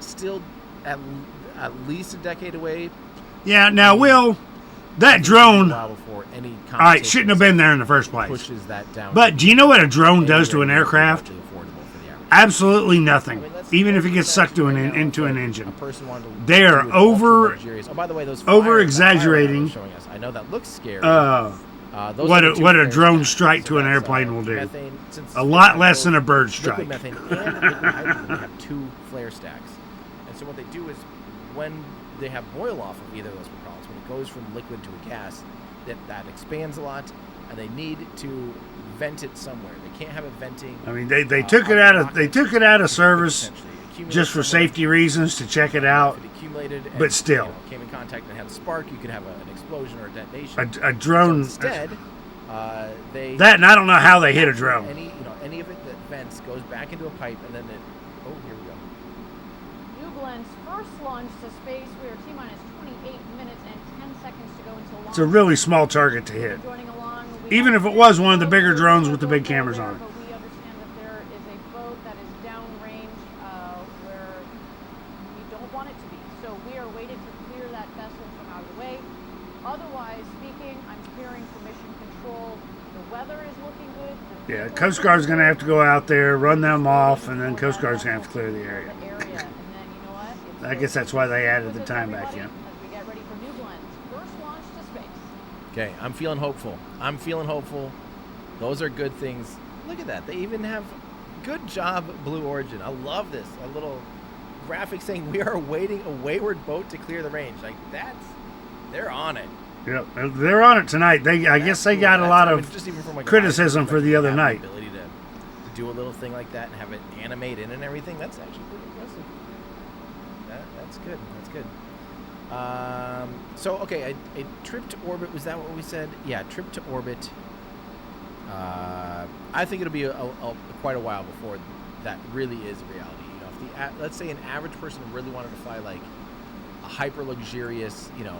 Still at least a decade away. Yeah, now, Will, that drone, all before any right, shouldn't have been there in the first place. Pushes that down. But do you know what a drone does to an aircraft? Absolutely nothing. I mean, even if it gets sucked into an engine. A person wanted to They are do over by the way, those exaggerating. Showing us. I know that looks scary. What a drone strike to an airplane will do. Methane, a lot less than a bird strike. Liquid methane and liquid hydrogen, they have 2 flare stacks. And so what they do is when they have boil off of either of those propellants, when it goes from liquid to a gas, that expands a lot, and they need to vent it somewhere. They can't have it venting. I mean, they took it out of service just for safety reasons to check it out. If it accumulated and, but still, came in contact and had a spark, you could have an explosion or a detonation. A drone. So instead, they and I don't know how they hit a drone. Any of it that vents goes back into a pipe, and then it. Oh, here we go. New Glen's first launch to space. We are T-minus 28 minutes and 10 seconds to go until launch. It's a really small target to hit. Even if it was one of the bigger drones with the big cameras on it. But we understand that there is a boat that is downrange where we don't want it to be. So we are waiting to clear that vessel from out of the way. Otherwise speaking, I'm clearing for mission control. The weather is looking good. Yeah, Coast Guard's going to have to go out there, run them off, and then Coast Guard's going to have to clear the area. And then, you know what? I guess that's why they added the time back in. As we get ready for New Glen's first launch to space. Okay, I'm feeling hopeful. Those are good things. Look at that. They even have good job, Blue Origin. I love this. A little graphic saying we are awaiting a wayward boat to clear the range. Like they're on it. Yep, they're on it tonight. I guess they got a lot of just even from like criticism for the other night. Ability to do a little thing like that and have it animate in and everything, that's actually pretty impressive. That's good. That's good. So, okay, a trip to orbit, was that what we said? Yeah, trip to orbit. I think it'll be quite a while before that really is a reality. You know, if let's say an average person really wanted to fly like a hyper luxurious, you know,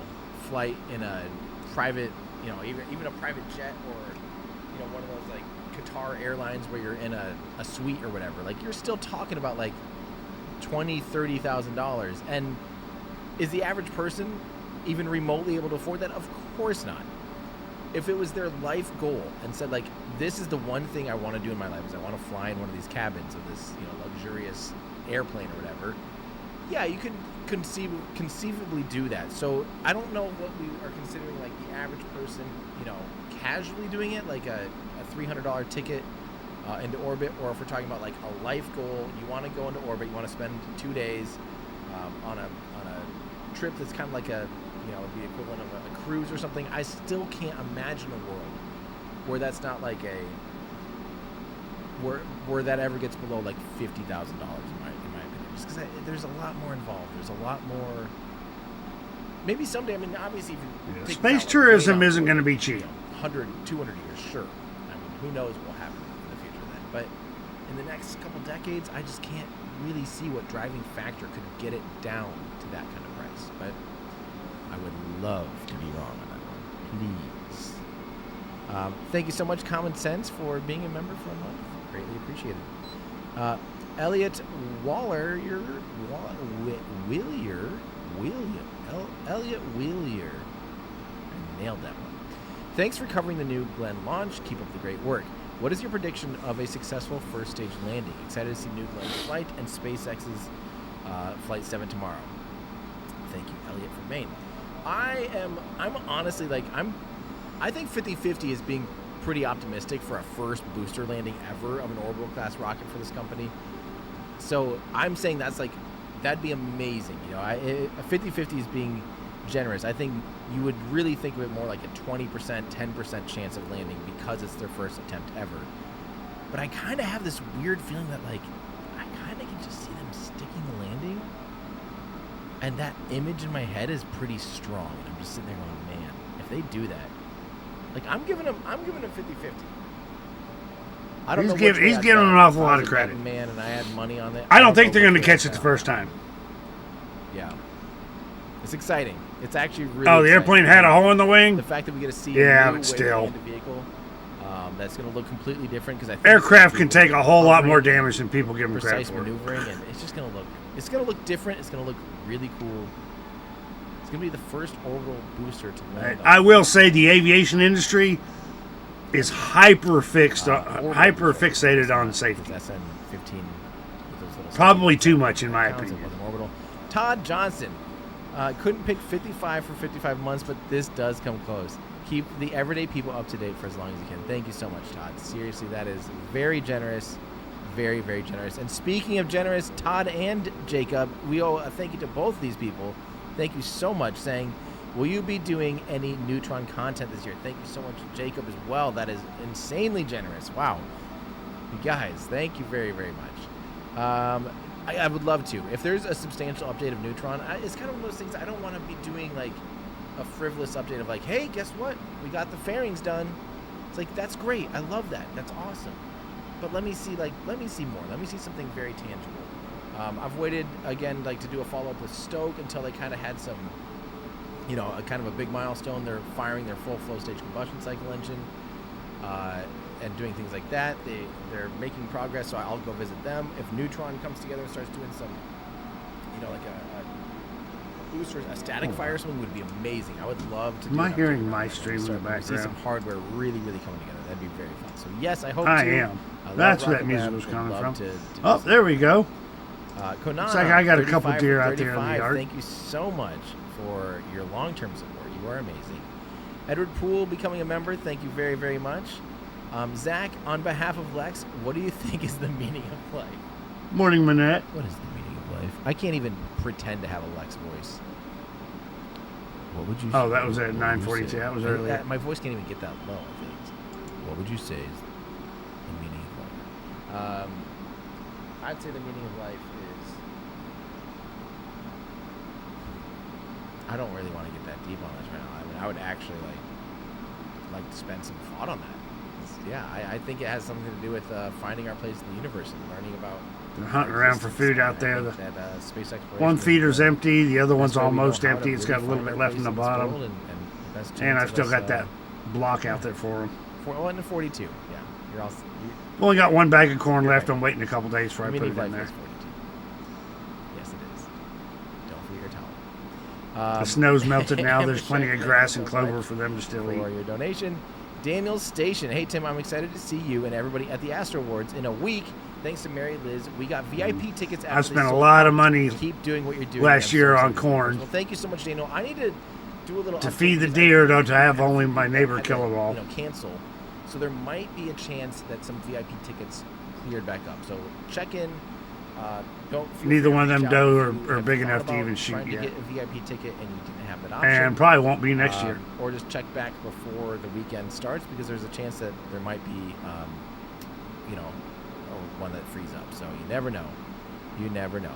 flight in a private, you know, even a private jet, or you know, one of those like Qatar Airlines where you're in a suite or whatever, like you're still talking about like $20,000-$30,000. And is the average person even remotely able to afford that? Of course not. If it was their life goal and said like, this is the one thing I want to do in my life, is I want to fly in one of these cabins of this, you know, luxurious airplane or whatever, yeah, you could conceivably do that. So I don't know what we are considering like the average person, you know, casually doing it, like a $300 ticket into orbit, or if we're talking about like a life goal, you want to go into orbit, you want to spend 2 days on a trip that's kind of like a, you know, the equivalent of a cruise or something. I still can't imagine a world where that's not like where that ever gets below like $50,000 in my opinion. Just because there's a lot more involved. There's a lot more. Maybe someday. I mean, obviously, if space tourism isn't going to be cheap. 100, 200 years, sure. I mean, who knows what will happen in the future then? But in the next couple decades, I just can't really see what driving factor could get it down to that kind of price. But I would love to be wrong on that one. Please. Thank you so much, Common Sense, for being a member for a month. Greatly appreciated. Elliot Waller, Elliot Wheelier. I nailed that one. Thanks for covering the new Glenn launch. Keep up the great work. What is your prediction of a successful first stage landing? Excited to see New Glenn's flight and SpaceX's Flight 7 tomorrow. Thank you, Elliot from Maine. I'm honestly like, I think 50-50 is being pretty optimistic for a first booster landing ever of an orbital class rocket for this company. So I'm saying that'd be amazing. You know, a 50-50 is being generous. I think you would really think of it more like a 20%, 10% chance of landing because it's their first attempt ever. But I kind of have this weird feeling that like, I kind of can just see them sticking the landing. And that image in my head is pretty strong. And I'm just sitting there going, man, if they do that, like I'm giving them 50-50. I don't know. He's giving an awful lot of credit. Man, and I had money on it. I don't think they're going to catch it the first time. Yeah. It's exciting. It's actually really the exciting. airplane had a hole in the wing? The fact that we get to see yeah, a but still. vehicle that's going to look completely different, because I think aircraft can take a whole lot more damage than people give them credit for. Precise maneuvering, and it's just going to look different. It's going to look really cool. It's going to be the first orbital booster to land. I will say the aviation industry is hyper fixated on safety. SN-15 with those little probably too much in my opinion. Orbital. Todd Johnson couldn't pick 55 for 55 months, but this does come close. Keep the everyday people up to date for as long as you can. Thank you so much, Todd. Seriously, that is very generous. Very, very generous. And speaking of generous, Todd and Jacob, we owe a thank you to both of these people. Thank you so much, saying, will you be doing any Neutron content this year? Thank you so much, Jacob, as well. That is insanely generous. Wow. You guys, thank you very, very much. I would love to. If there's a substantial update of Neutron, it's kind of one of those things I don't want to be doing like a frivolous update of like, hey, guess what? We got the fairings done. It's like, that's great. I love that. That's awesome. But let me see more. Let me see something very tangible. I've waited again, like to do a follow-up with Stoke until they kind of had some, you know, a kind of a big milestone. They're firing their full flow stage combustion cycle engine and doing things like that. They're making progress, so I'll go visit them. If Neutron comes together and starts doing some, you know, like a booster, a static fire or something, would be amazing. I would love to do. Am I hearing my stream in the background? See some hardware really, really coming together. That'd be very fun. So yes, I hope I am. That's where that music was coming from. There we go. Konana, looks like I got a couple deer out there in the yard. Thank you so much for your long-term support. You are amazing. Edward Poole becoming a member. Thank you very, very much. Zach, on behalf of Lex, what do you think is the meaning of life? Morning, Manette. What is the meaning of life? I can't even pretend to have a Lex voice. What would you say? Oh, that was at 9:42. That was earlier. My voice can't even get that low, I think. What would you say is the meaning of life? I'd say the meaning of life is. I don't really want to get that deep on this right now. I mean, I would actually like to spend some thought on that. I think it has something to do with finding our place in the universe and learning about. They're hunting around for food out there. Space exploration. One feeder's empty, the other one's way we know almost how to empty. It's really got a little find bit our left place in the this bottom. world and the best And chance I've of still us, got that block out there for them. and the 42. Yeah, you're all. Well, we got one bag of corn left. I'm waiting a couple days before I put it in there. Yes, it is. Don't forget your towel. The snow's melted now. There's plenty of grass and clover for them to still For eat. your donation. Daniel Station. Hey, Tim, I'm excited to see you and everybody at the Astro Awards in a week. Thanks to Mary Liz. We got VIP tickets after I spent they a sold lot out. of money Keep doing what you're doing. last I'm year so on excited. corn. Well, thank you so much, Daniel. I need to do a little To update feed the because deer, I don't to have had only my neighbor had to, kill them all. cancel. So there might be a chance that some VIP tickets cleared back up. So check in. Feel Neither free to one of them reach out doe if you are have big thought enough to about even shoot trying to yet. get a VIP ticket and you didn't have that option. And probably won't be next year. Or just check back before the weekend starts because there's a chance that there might be, one that frees up. So you never know. You never know.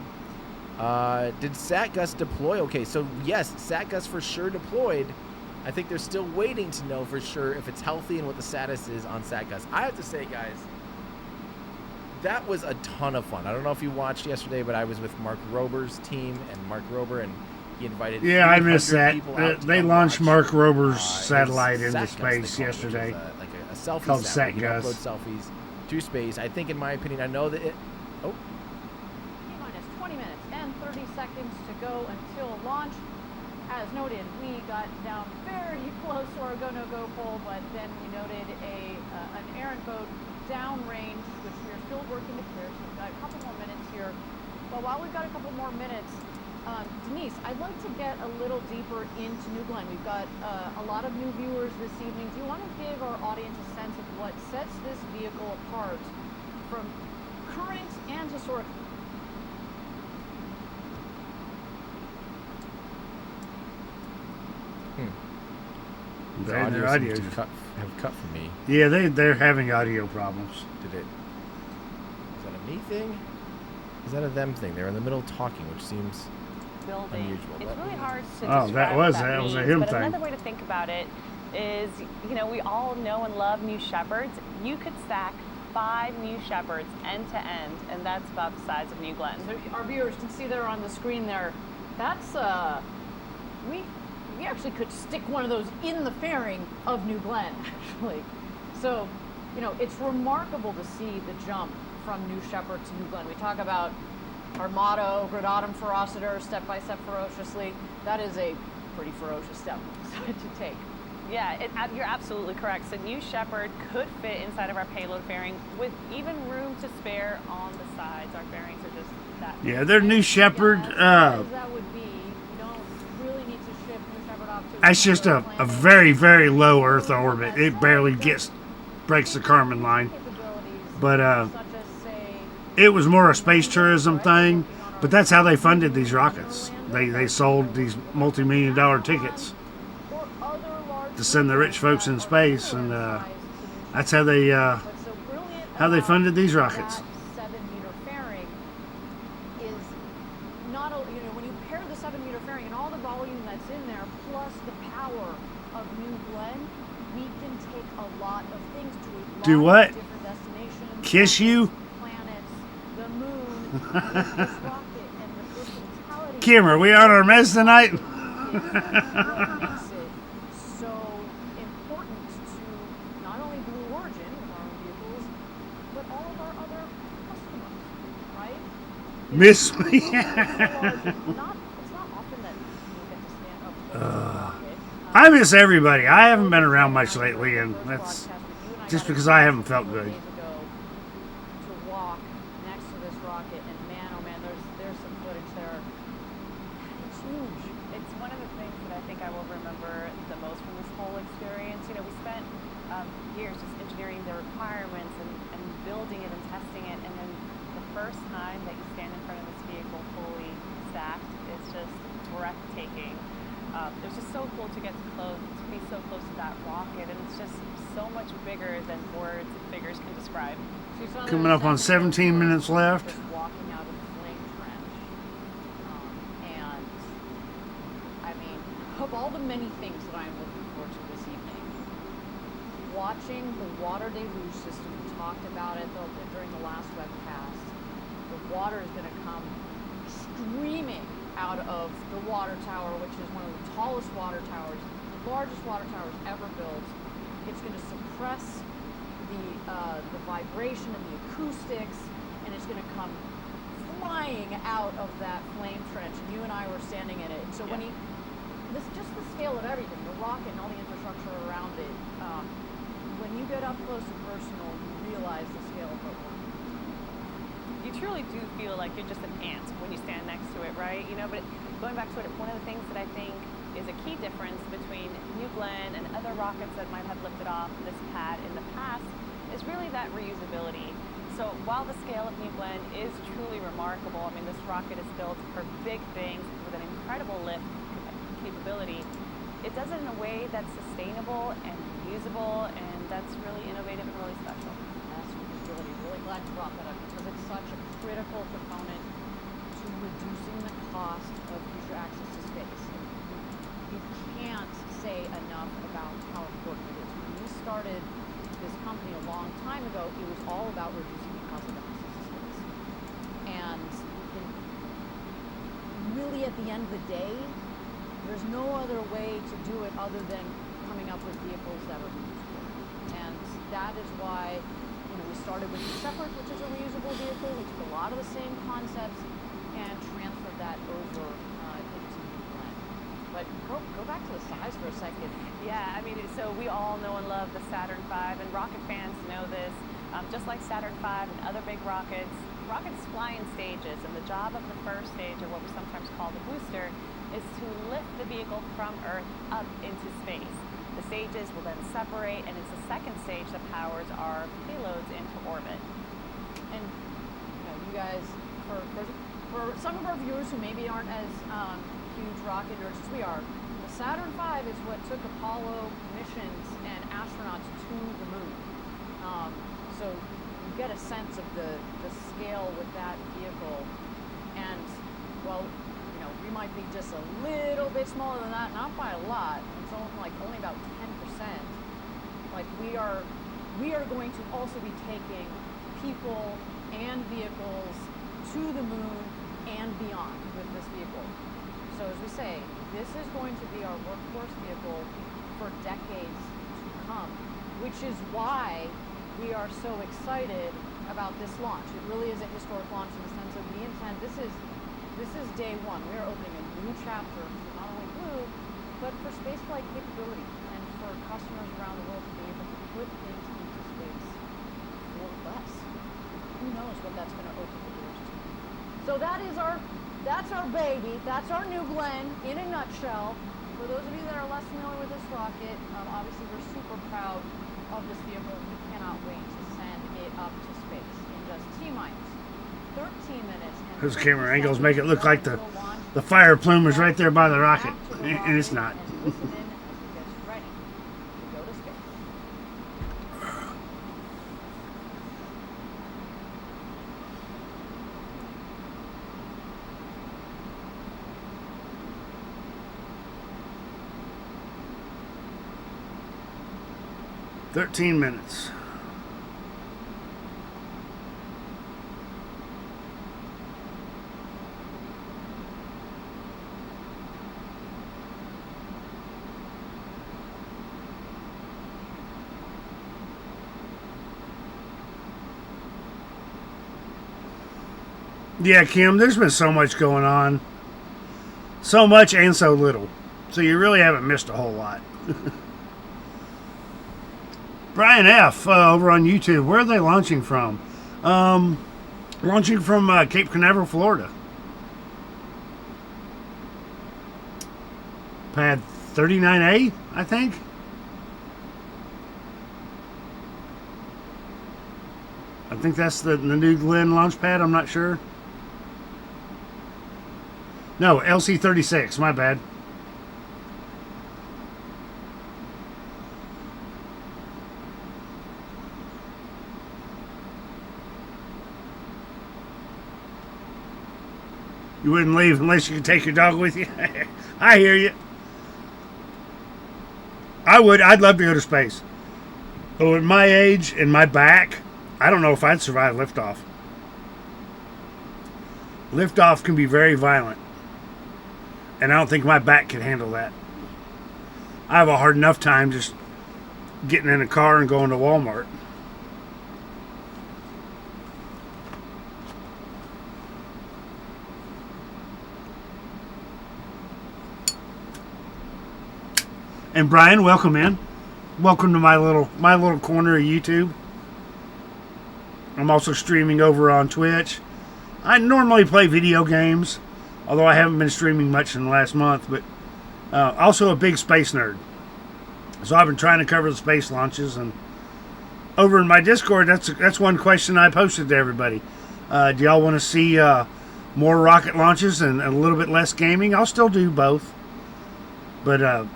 Did SatGus deploy? Okay, so yes, SatGus for sure deployed. I think they're still waiting to know for sure if it's healthy and what the status is on SatGus. I have to say, guys, that was a ton of fun. I don't know if you watched yesterday, but I was with Mark Rober's team and Mark Rober, and he invited. Yeah, I missed 300 that. people out to They come launched watch, Mark Rober's his satellite into SatGus, space they call it, which is yesterday. like a selfie Called sat. You can SatGus. upload selfies to space. I think, in my opinion, I know that it. Oh. T-minus 20 minutes and 30 seconds to go until launch. As noted, we got down very close to our go-no-go pole, but then we noted an errant boat downrange, which we are still working to clear. So we've got a couple more minutes here. But while we've got a couple more minutes, Denise, I'd like to get a little deeper into New Glenn. We've got a lot of new viewers this evening. Do you want to give our audience a sense of what sets this vehicle apart from current and historic? Their Audio audio. seems to have cut for me. Yeah, they're having audio problems. Did it? Is that a me thing? Is that a them thing? They're in the middle talking, which seems Building. unusual. It's Let really me- hard to Oh, describe that what was means, a him but thing. another way to think about it is, we all know and love New Shepherds. You could stack 5 New Shepherds end to end, and that's about the size of New Glenn. So our viewers can see there on the screen there. That's we actually could stick one of those in the fairing of New Glenn, actually. So, it's remarkable to see the jump from New Shepard to New Glenn. We talk about our motto, gradatum ferociter, step by step ferociously. That is a pretty ferocious step to take. Yeah, you're absolutely correct. So New Shepard could fit inside of our payload fairing with even room to spare on the sides. Our fairings are just that. Yeah, their New Shepard. As that would be, you don't really need to shift New Shepard off to That's just a very, very low Earth orbit. It barely breaks the Kármán line. But it was more a space tourism thing. But that's how they funded these rockets. They sold these multi-million-dollar tickets to send the rich folks in space, and that's how they funded these rockets. 7-meter fairing is not a, when you pair the 7-meter fairing and all the volume that's in there, plus the power of New Glenn, we can take a lot of things to a lot Do what? of different destinations. Kiss you? Planets, the moon, with this rocket, and the versatility. Kim, are we on our meds tonight? What makes it so important to not only Blue Origin with our own vehicles, but all of our other customers, right? Miss me. It's not often that you get to stand up to the rocket. I miss everybody. I haven't been around much lately, and that's just because I haven't felt good. To walk next to this rocket, and man, oh man, there's some footage there. It's huge. It's one of the things that I think I will remember the most from this whole experience. We spent years just engineering the requirements and building it and testing it, and then the first time that you stand in front of this vehicle fully stacked, it's just breathtaking. It's just so cool to get to be so close to that rocket, and it's just so much bigger than words and figures can describe. Coming up on 17 minutes left. Just walking out of the flame trench. And, I mean, of all the many things that I'm looking forward to this evening, watching the water deluge system, we talked about it during the last webcast, the water is going to come streaming out of the water tower, which is one of the tallest water towers, the largest water towers ever built. It's going to suppress the vibration and the acoustics, and it's going to come flying out of that flame trench. And you and I were standing in it. So when just the scale of everything, the rocket and all the infrastructure around it, when you get up close and personal, you realize the scale of what we're doing. You truly do feel like you're just an ant when you stand next to it, right? You know, but going back to it, one of the things that I think is a key difference between New Glenn and other rockets that might have lifted off this pad in the past is really that reusability. So while the scale of New Glenn is truly remarkable, I mean, this rocket is built for big things with an incredible lift capability. It does it in a way that's sustainable and reusable, and that's really innovative and really special. That's reusability. Really glad you brought that up because it's such a critical component to reducing the cost of future access to space. You can't say enough about how important it is. When we started this company a long time ago, it was all about reducing the cost of access to space. And really, at the end of the day, there's no other way to do it other than coming up with vehicles that are reusable. And that is why, we started with the Shepherd, which is a reusable vehicle. We took a lot of the same concepts and transferred that over into New Glenn. But go back to the size for a second. Yeah, I mean, so we all know and love the Saturn V, and rocket fans know this. Just like Saturn V and other big rockets fly in stages, and the job of the first stage, or what we sometimes call the booster, is to lift the vehicle from Earth up into space. The stages will then separate, and it's the second stage that powers our payloads into orbit. And you guys, for some of our viewers who maybe aren't as huge rocket nerds as we are, the Saturn V is what took Apollo missions and astronauts to the moon. So you get a sense of the scale with that vehicle. And, well, we might be just a little bit smaller than that, not by a lot. It's only about 10%. Like we are going to also be taking people and vehicles to the moon and beyond with this vehicle. So as we say, this is going to be our workhorse vehicle for decades to come, which is why we are so excited about this launch. It really is a historic launch in the sense of the intent. This is day one. We are opening a new chapter for not only Blue, but for spaceflight capability and for customers around the world to be able to put things into space for less. Who knows what that's going to open the doors to. So that's our baby. That's our New Glenn in a nutshell. For those of you that are less familiar with this rocket, obviously we're super proud of this vehicle. We cannot wait to send it up to space in just T-minus 13 minutes. Those camera angles make it look like the fire plume is right there by the rocket, and it's not. Ready to go to space. 13 minutes. Yeah, Kim, there's been so much going on. So much and so little. So you really haven't missed a whole lot. Brian F. Over on YouTube, where are they launching from? Launching from Cape Canaveral, Florida. Pad 39A, I think. I think that's the New Glenn launch pad, I'm not sure. No, LC-36, my bad. You wouldn't leave unless you could take your dog with you. I hear you. I would. I'd love to go to space. But at my age and my back, I don't know if I'd survive liftoff. Liftoff can be very violent. And I don't think my back can handle that. I have a hard enough time just getting in a car and going to Walmart. And Brian, welcome in. Welcome to my little corner of YouTube. I'm also streaming over on Twitch. I normally play video games, although I haven't been streaming much in the last month, but also a big space nerd. So I've been trying to cover the space launches, and over in my Discord, that's one question I posted to everybody. Do y'all want to see more rocket launches and a little bit less gaming? I'll still do both. But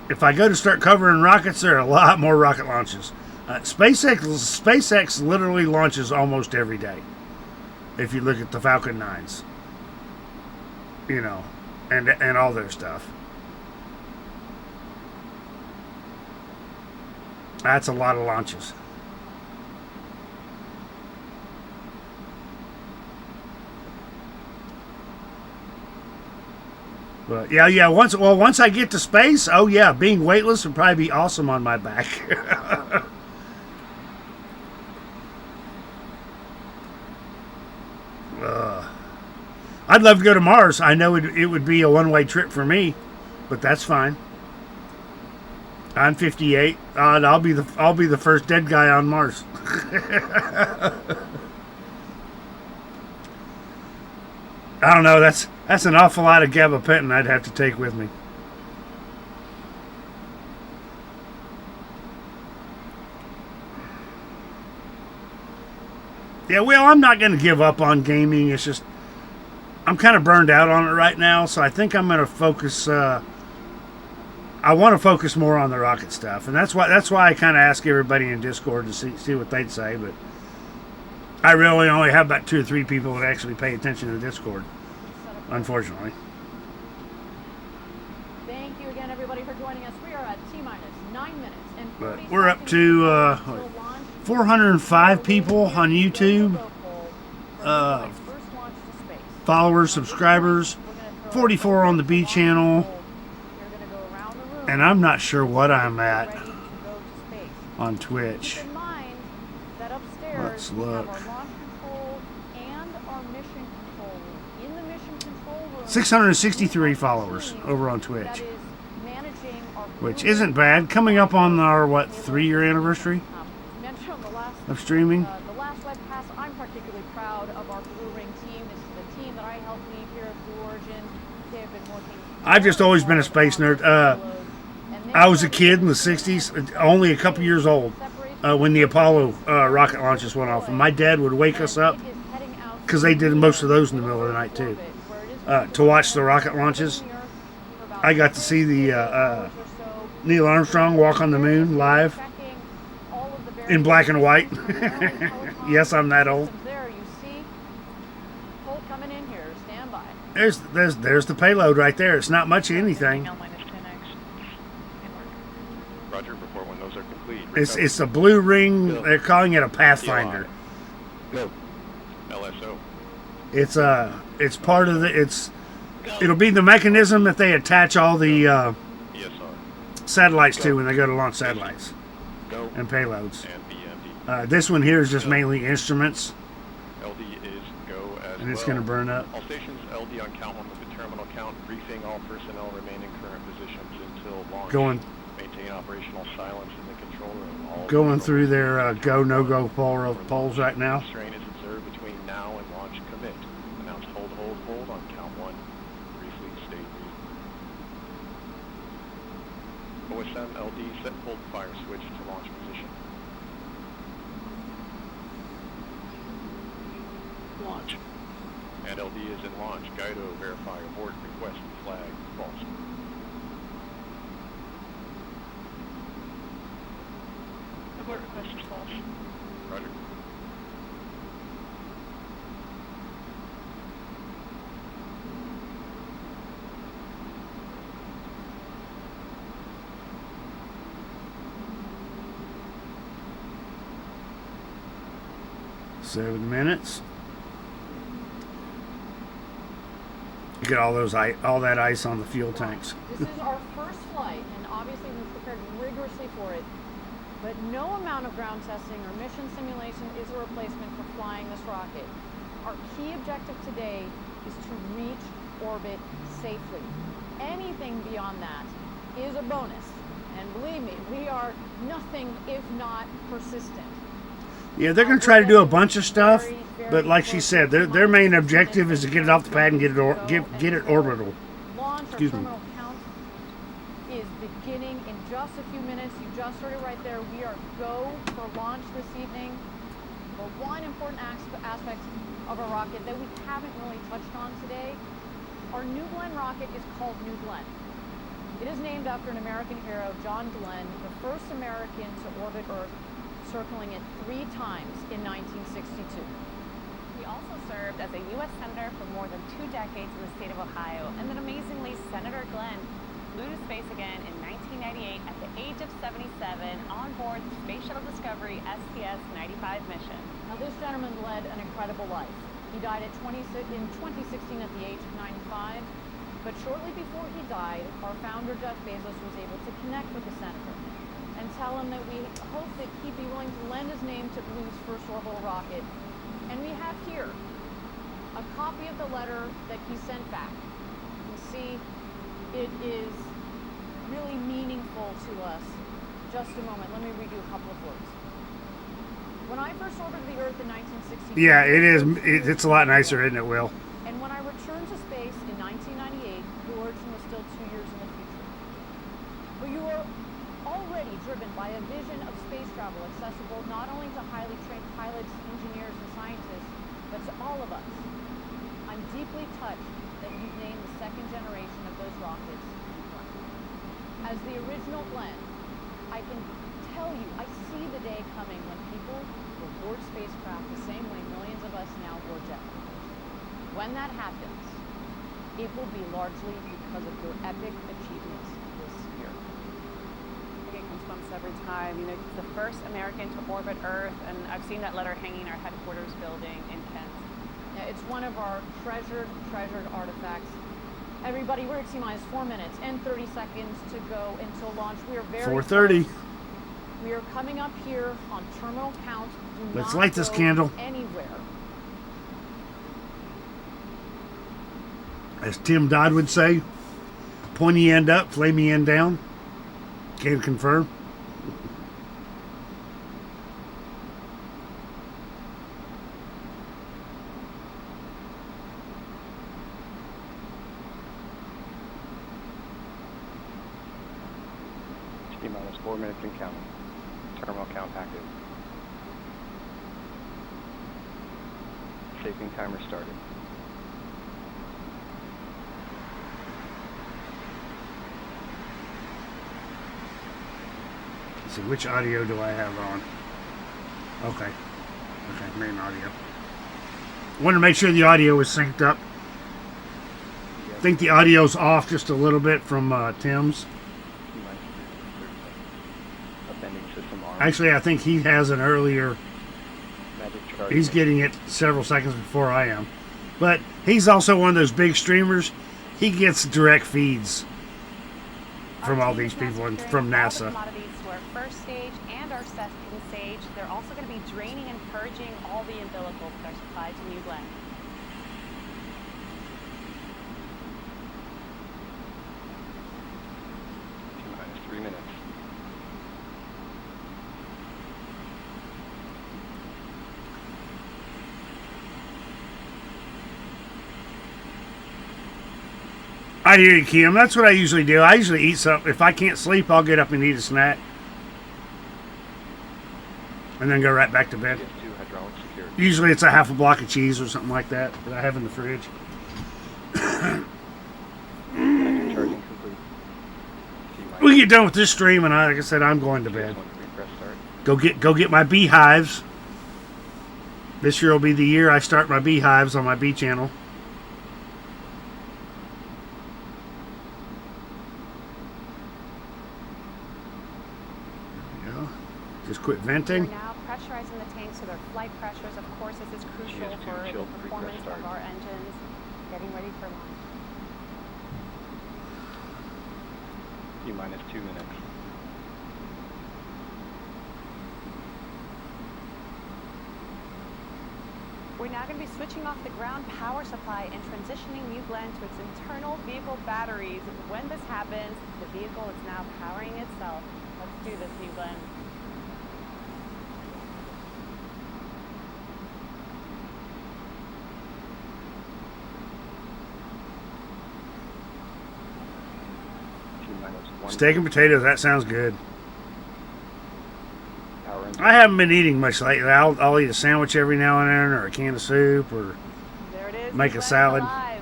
if I go to start covering rockets, there are a lot more rocket launches. SpaceX literally launches almost every day. If you look at the Falcon 9s, you know, and all their stuff. That's a lot of launches. But yeah. Once I get to space, oh yeah, being weightless would probably be awesome on my back. I'd love to go to Mars. I know it would be a one-way trip for me, but that's fine. I'm 58. I'll be the first dead guy on Mars. I don't know. That's an awful lot of gabapentin I'd have to take with me. Yeah, well, I'm not going to give up on gaming. It's just I'm kind of burned out on it right now, so I think I'm going to focus. I want to focus more on the rocket stuff, and that's why I kind of ask everybody in Discord to see what they'd say. But I really only have about 2 or 3 people that actually pay attention to Discord, unfortunately. Thank you again, everybody, for joining us. We are at T-minus 9 minutes and 40 But we're up to 405 people on YouTube. Followers, subscribers, 44 on the B channel. And I'm not sure what I'm at on Twitch. Let's look. 663 followers over on Twitch, which isn't bad. Coming up on our 3-year anniversary of streaming. The last webcast, I'm particularly proud of our Blue Ring team. This is the team that I helped lead here at Blue Origin. They have been working. I've just always been a space nerd. I was a kid in the 60s, only a couple years old, when the Apollo rocket launches went off. And my dad would wake us up, because they did most of those in the middle of the night too, to watch the rocket launches. I got to see the Neil Armstrong walk on the moon live in black and white. Yes, I'm that old. There's the payload right there. It's not much of anything. Roger, report when those are complete. It's a blue ring. They're calling it a Pathfinder. Go. LSO. It's part of the. It'll be the mechanism that they attach all the satellites to when they go to launch satellites and payloads. This one here is just mainly instruments. LD is go as and it's going to burn up. All stations LD on count 1 with the terminal count. Briefing all personnel remain in current positions until launch. Maintain operational silence in the control room. All going through their go no-go polls right now. Strain is observed between now and launch commit. Announce hold on count 1. Briefly state reason. OSM LD set hold fire switch to launch position. Launch. And LD is in launch. Guido verify abort request flag false. Abort request is false. Roger. 7 minutes. You get all that ice on the fuel tanks. This is our first flight, and obviously we've prepared rigorously for it. But no amount of ground testing or mission simulation is a replacement for flying this rocket. Our key objective today is to reach orbit safely. Anything beyond that is a bonus. And believe me, we are nothing if not persistent. Yeah, they're going to try to do a bunch of stuff, but like she said, their main objective is to get it off the pad and get it orbital. Launch or Excuse me. terminal count is beginning in just a few minutes. You just heard it right there. We are go for launch this evening. But one important aspect of a rocket that we haven't really touched on today, our New Glenn rocket is called New Glenn. It is named after an American hero, John Glenn, the first American to orbit Earth, circling it 3 times in 1962. He also served as a U.S. Senator for more than 2 decades in the state of Ohio, and then amazingly, Senator Glenn flew to space again in 1998 at the age of 77 on board the Space Shuttle Discovery STS-95 mission. Now, this gentleman led an incredible life. He died in 2016 at the age of 95, but shortly before he died, our founder, Jeff Bezos, was able to connect with the senator and tell him that we hope that he'd be willing to lend his name to Blue's first orbital rocket. And we have here a copy of the letter that he sent back. You can see it is really meaningful to us. Just a moment, let me read you a couple of words. When I first orbited the Earth in 1962... Yeah, it is. It's a lot nicer, isn't it, Will? And when I returned to space in 1998, Blue Origin was still 2 years in the future. But you are already driven by a vision of space travel accessible not only to highly trained pilots, engineers, and scientists, but to all of us. I'm deeply touched that you've named the second generation of those rockets Glenn. As the original Glenn, I can tell you, I see the day coming when people will board spacecraft the same way millions of us now board jet fighters. When that happens, it will be largely because of your epic achievements this year. I get goosebumps every time. You know, it's the first American to orbit Earth, and I've seen that letter hanging in our headquarters building in Kent. Yeah, it's one of our treasured artifacts. Everybody, we're at T-minus 4 minutes and 30 seconds to go until launch. We are very 4:30. close. We are coming up here on terminal count. Do Let's not light this go candle. anywhere. As Tim Dodd would say, pointy end up, flamey end down. Can confirm. T-minus 4 minutes and counting. Terminal count active. Shaping timer started. Let's see, which audio do I have on? Okay, main audio. Want to make sure the audio is synced up. I think the audio's off just a little bit from Tim's. Actually, I think he has an earlier. He's getting it several seconds before I am. But he's also one of those big streamers. He gets direct feeds from all these people and from NASA. Commodities to our first stage and our second stage. They're also going to be draining and purging all the umbilicals that are supplied to New Glenn. T-minus 3 minutes. I hear you, Kim. That's what I usually do. I usually eat something. If I can't sleep, I'll get up and eat a snack. And then go right back to bed. Usually it's a half a block of cheese or something like that I have in the fridge. We get done with this stream, and like I said, I'm going to bed. Go get my beehives. This year will be the year I start my beehives on my bee channel. Just quit venting. We're now pressurizing the tanks so they're flight pressures. Of course, this is crucial GS2 for the chilled performance pre-press of start. our engines. Getting ready for launch. T-minus 2 minutes. We're now going to be switching off the ground power supply and transitioning New Glenn to its internal vehicle batteries. When this happens, the vehicle is now powering itself. Let's do this, New Glenn. T-minus 1 Steak and potatoes, that sounds good. power engine. I haven't been eating much lately. I'll eat a sandwich every now and then, or a can of soup, or There it is. Make New a Glenn salad. alive.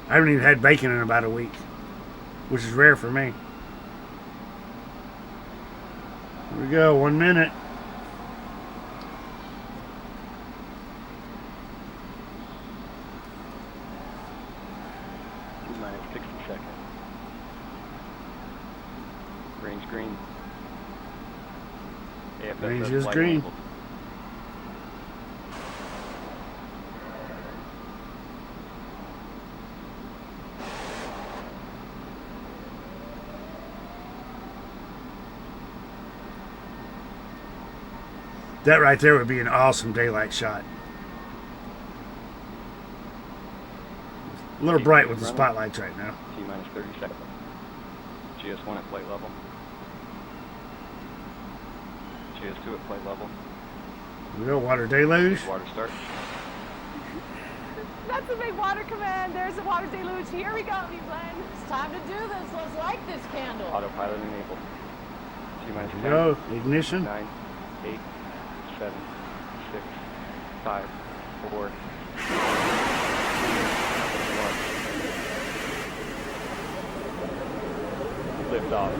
I haven't even had bacon in about a week, which is rare for me. Here we go, 1 minute. T-minus 60 seconds. Range green. AFSS Range is flight green. enabled. That right there would be an awesome daylight shot. A little bright with the spotlights right now. T-minus 30 seconds. GS1 at flight level. GS2 at flight level. Here we go, water deluge. Water start. That's a big water command. There's the water deluge. Here we go, New Glenn. It's time to do this. Let's light this candle. Autopilot enabled. T-minus 10. Here we go, ignition. 9, 8, 7, 6, 5, 4, 1. Liftoff.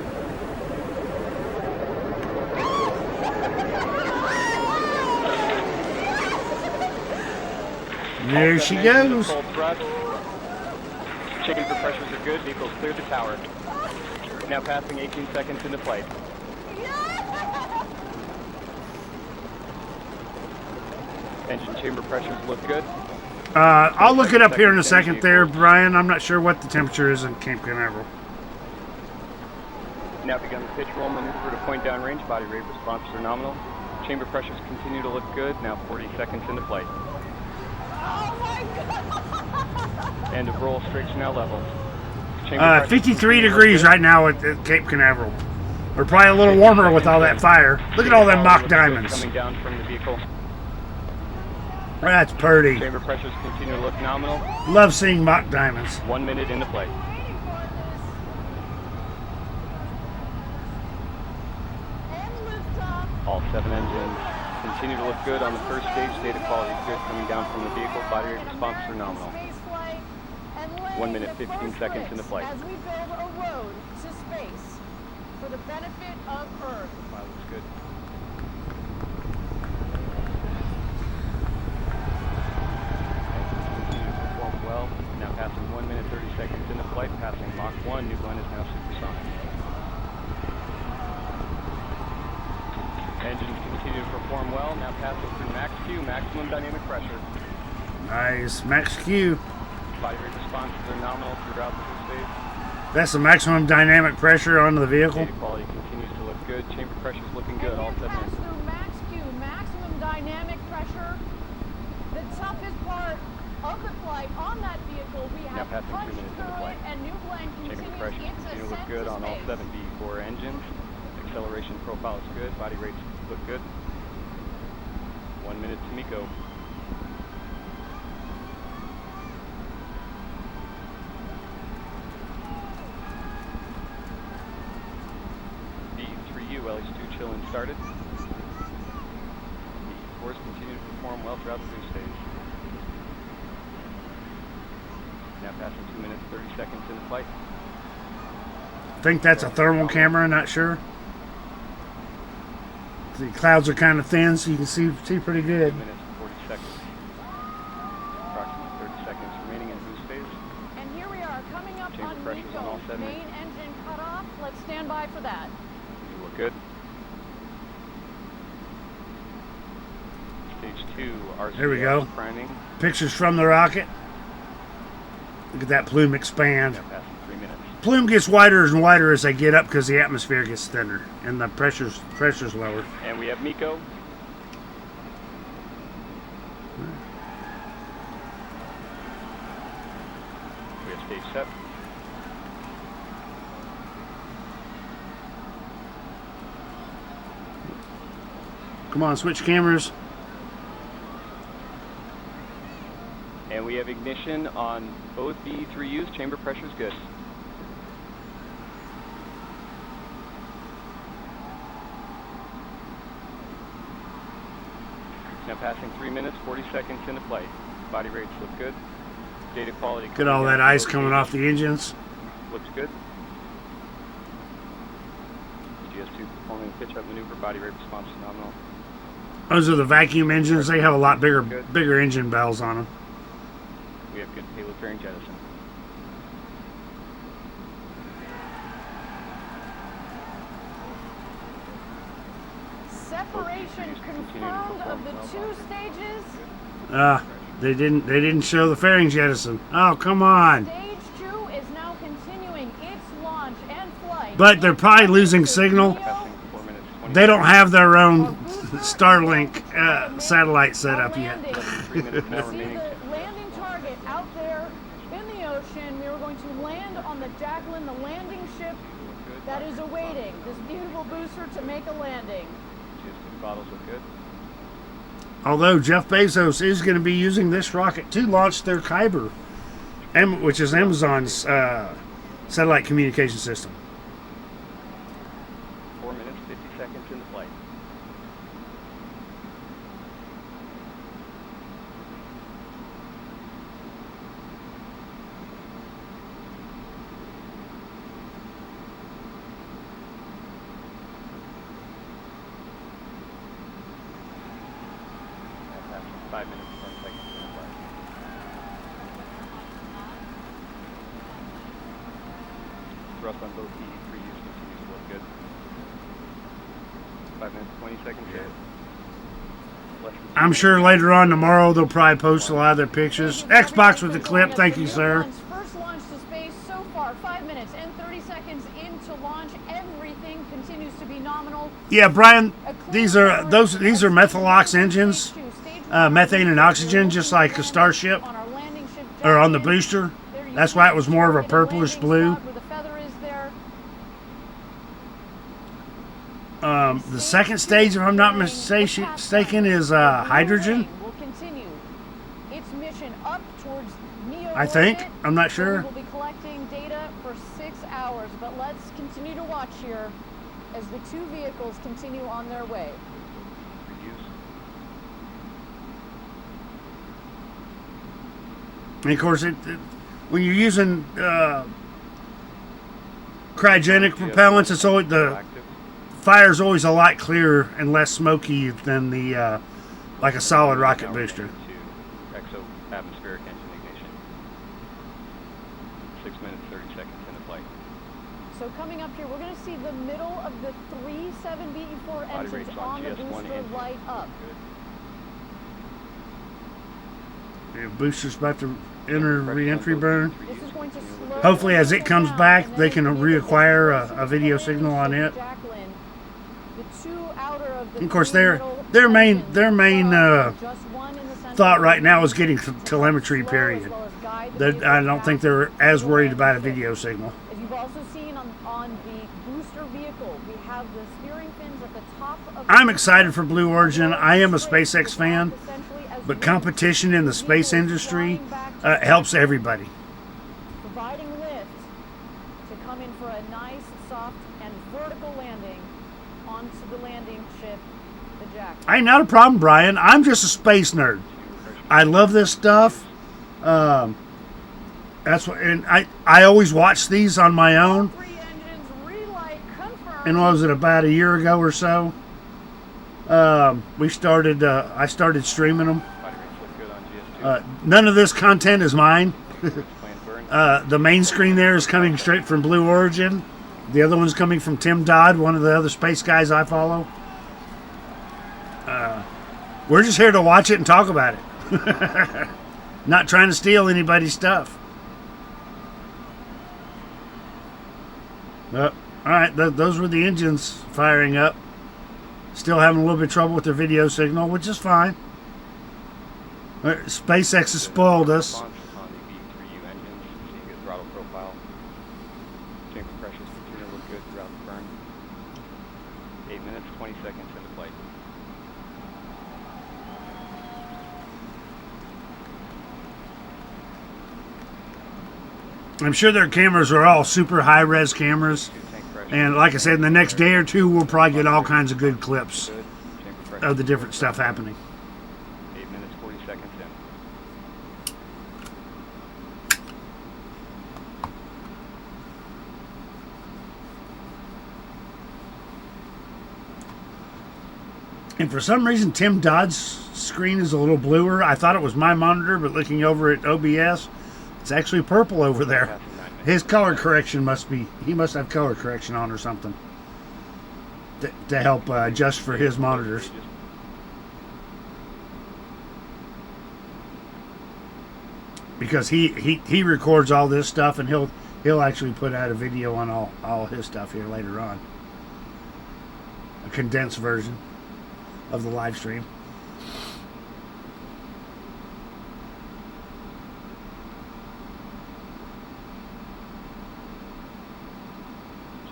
There she goes. Full thrust. Chamber pressures are good. Vehicle's cleared the tower. Now passing 18 seconds into flight. Engine chamber pressures look good. I'll look it up here in a second there, Brian. I'm not sure what the temperature is in Cape Canaveral. Now begun the pitch roll maneuver to point down range. Body rate responses are nominal. Chamber pressures continue to look good. Now 40 seconds into flight. Oh my God! End of roll. Strakes are now level. Chamber pressures 53 continue to look degrees good. right now at Cape Canaveral. We're probably a little warmer with all that fire. Look at all them mock diamonds. Coming down from the vehicle. That's pretty. Chamber pressures continue to look nominal. Love seeing mock diamonds. 1 minute into flight. And liftoff. All 7 engines continue to look good on the first stage. Data quality is good coming down from the vehicle. Body rate responses are nominal. Space flight and laying 1 minute, the 15 first seconds bricks into flight. As we build a road to space for the benefit of Earth. Wow, looks good. Continue to perform well. Now passing 1 minute, 30 seconds into flight. Passing Mach 1. New Glenn is now supersonic. Engines continue to perform well. Now passing through max Q, maximum dynamic pressure. Nice. Max Q. Body rate responses are nominal throughout the phase. That's the maximum dynamic pressure onto the vehicle. Data quality continues to look good. Chamber pressure is looking good. And All you 7 pass engines. through max Q, maximum dynamic pressure. The toughest part of the flight on that vehicle, we Now have passing 2 punched minutes into through flight. it, and New Glenn Chamber continues pressure its continue to look ascent good to on all space. 7 V4 engines. Acceleration profile is good. Body rates look good. 1 minute to MECO. V3U LH2 chill and started. V4s continue to perform well throughout the boost stage. Now passing 2 minutes 30 seconds into flight. I think that's a thermal camera, not sure. The clouds are kind of thin, so you can see pretty 2 good. minutes 40 seconds. Approximately 30 seconds remaining in boost phase. And here we are, coming up Chamber on pressures on all MECO. 7. Main engine cutoff. Let's stand by for that. You look good. stage 2, RCS There we go. priming. Pictures from the rocket. Look at that plume expand. Yeah, passing 3 minutes. Plume gets wider and wider as they get up because the atmosphere gets thinner and the pressure's lower. And we have Miko. We have stage set. Come on, switch cameras. And we have ignition on both BE3Us. Chamber pressure is good. Now passing 3 minutes, 40 seconds into flight. Body rates look good. Data quality. Get all that ice coming off the engines. Looks good. GS2 performing pitch up maneuver. Body rate response phenomenal. Those are the vacuum engines. They have a lot bigger engine bells on them. We have good payload fairing jettison. Separation confirmed of the 2 stages. They didn't show the fairing jettison. Oh, come on. Stage 2 is now continuing its launch and flight. But they're probably losing signal. Passing 4 minutes, 20 They don't have their own Starlink satellite set up yet. 3 minutes now See remaining. the landing target out there in the ocean. We are going to land on the Jacqueline, the landing ship that is awaiting this beautiful booster to make a landing. GS2 bottles look good. Although Jeff Bezos is going to be using this rocket to launch their Kyber, which is Amazon's satellite communication system. 4 minutes, 50 seconds into flight. Passing 5 minutes, 10 seconds into flight. Thrust on both BE3Us continues to look good. 5 minutes, 20 seconds in. Less than 2 I'm minutes. sure later on tomorrow they'll probably post a lot of their pictures. Xbox with the clip, thank you, sir. First launch to space so far, 5 minutes and 30 seconds into launch. Everything continues to be nominal. Yeah, Brian, these are Methalox engines, methane and oxygen, just like a Starship On our landing ship or on the Jacqueline. booster. They're That's why it was using more of a targeted purplish landing blue. spot where the feather is there. The second stage, if I'm not mistaken, is hydrogen. Will continue its mission up towards Neo I think. orbit, I'm not where sure. We'll be collecting data for 6 hours, but let's continue to watch here as the 2 vehicles continue on their way. And of course, when you're using cryogenic propellants, it's always the fire's always a lot clearer and less smoky than the like a solid rocket booster. To exo atmospheric engine ignition. 6 minutes, 30 seconds into flight. So coming up here, we're going to see the middle of the 3 7BE4 Body engines rates on on the GS1 booster engine. light up. Good. The booster's about to enter re-entry burn. This is going to slow Hopefully, as it comes down, back, and they then can as we get reacquire closer a to video the signal on landing it. ship Jacqueline, the 2 outer of the And of course, 3 their middle main engines, just one in the center thought of right the now is engine. getting telemetry. Slow as Period. well as guide the I don't vehicle think they're back as to the worried about a landing ship. video signal. As you've also seen on the booster vehicle, we have the steering fins at the top of the I'm excited for Blue Origin. I am a SpaceX fan, essentially as but we- competition in the the space vehicle is industry flying back to helps everybody. providing lift to come in for a nice, soft, and vertical landing onto the landing ship, the Jack. Ain't not a problem, Brian. I'm just a space nerd. I love this stuff. That's what, and I always watch these on my own. 3 engines relight confirmed. And what was it, about a year ago or so? I started streaming them. Body rates look good on GS2. None of this content is mine. Planned burn. The main screen there is coming straight from Blue Origin. The other one's coming from Tim Dodd, one of the other space guys I follow. We're just here to watch it and talk about it. Not trying to steal anybody's stuff. All right, those were the engines firing up. Still having a little bit of trouble with their video signal, which is fine. SpaceX has spoiled us. On the B3U engines, seeing good throttle profile. Chamber pressures continue to look good throughout the burn. 8 minutes, 20 seconds into flight. I'm sure their cameras are all super high-res cameras. And like I said, in the next day or two, we'll probably get all kinds of good clips of the different stuff happening. 8 minutes, 40 seconds in. And for some reason, Tim Dodd's screen is a little bluer. I thought it was my monitor, but looking over at OBS, it's actually purple over there. His color correction he must have color correction on or something to help adjust for his monitors. Because he records all this stuff, and he'll actually put out a video on all his stuff here later on. A condensed version of the live stream.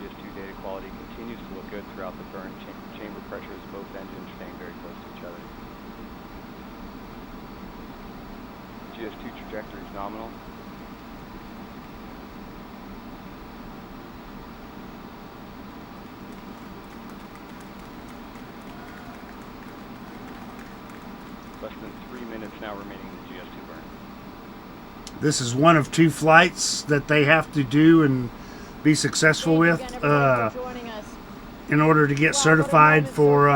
GS2 data quality continues to look good throughout the burn. Chamber pressures, both engines staying very close to each other. GS2 trajectory is nominal. Less than 3 minutes now remaining in the GS2 burn. This is one of 2 flights that they have to do and be successful with in order to get certified for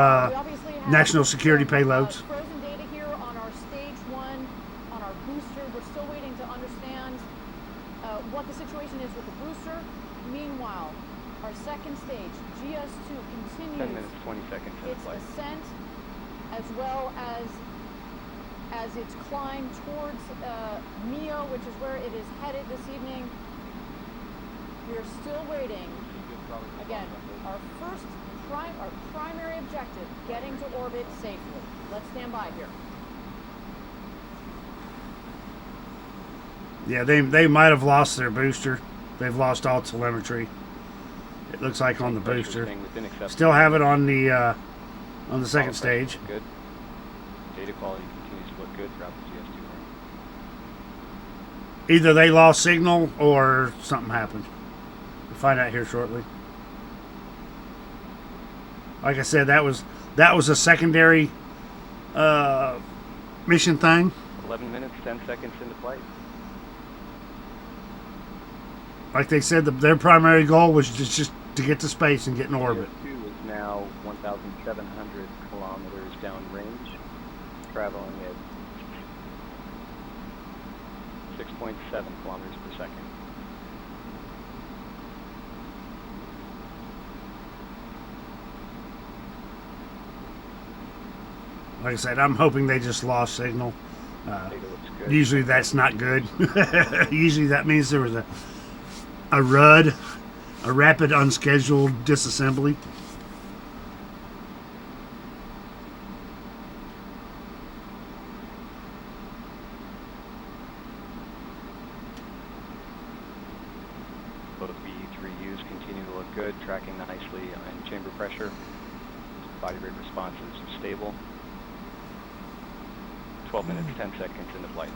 national security payloads. Frozen data here on our stage 1, on our booster. We're still waiting to understand what the situation is with the booster. Meanwhile, our second stage, GS2, continues 10 minutes, 20 seconds in its flight. ascent, as well as its climb towards MEO, which is where it is headed this evening. We're still waiting. Again, our primary objective, getting to orbit safely. Let's stand by here. Yeah, they might have lost their booster. They've lost all telemetry. It looks like on the booster. Still have it on the second stage. Good. Data quality continues to look good throughout the GS2 burn. Either they lost signal or something happened. We'll find out here shortly. Like I said, that was a secondary mission thing. 11 minutes, 10 seconds into flight. Like they said, their primary goal was just to get to space and get in orbit. GS2 is now 1,700 kilometers downrange, traveling at 6.7 kilometers per second. Like I said, I'm hoping they just lost signal. Usually that's not good. Usually that means there was a RUD, a rapid unscheduled disassembly. Both B3Us continue to look good, tracking nicely in chamber pressure. Body rate response is stable. 12 minutes, 10 seconds into flight.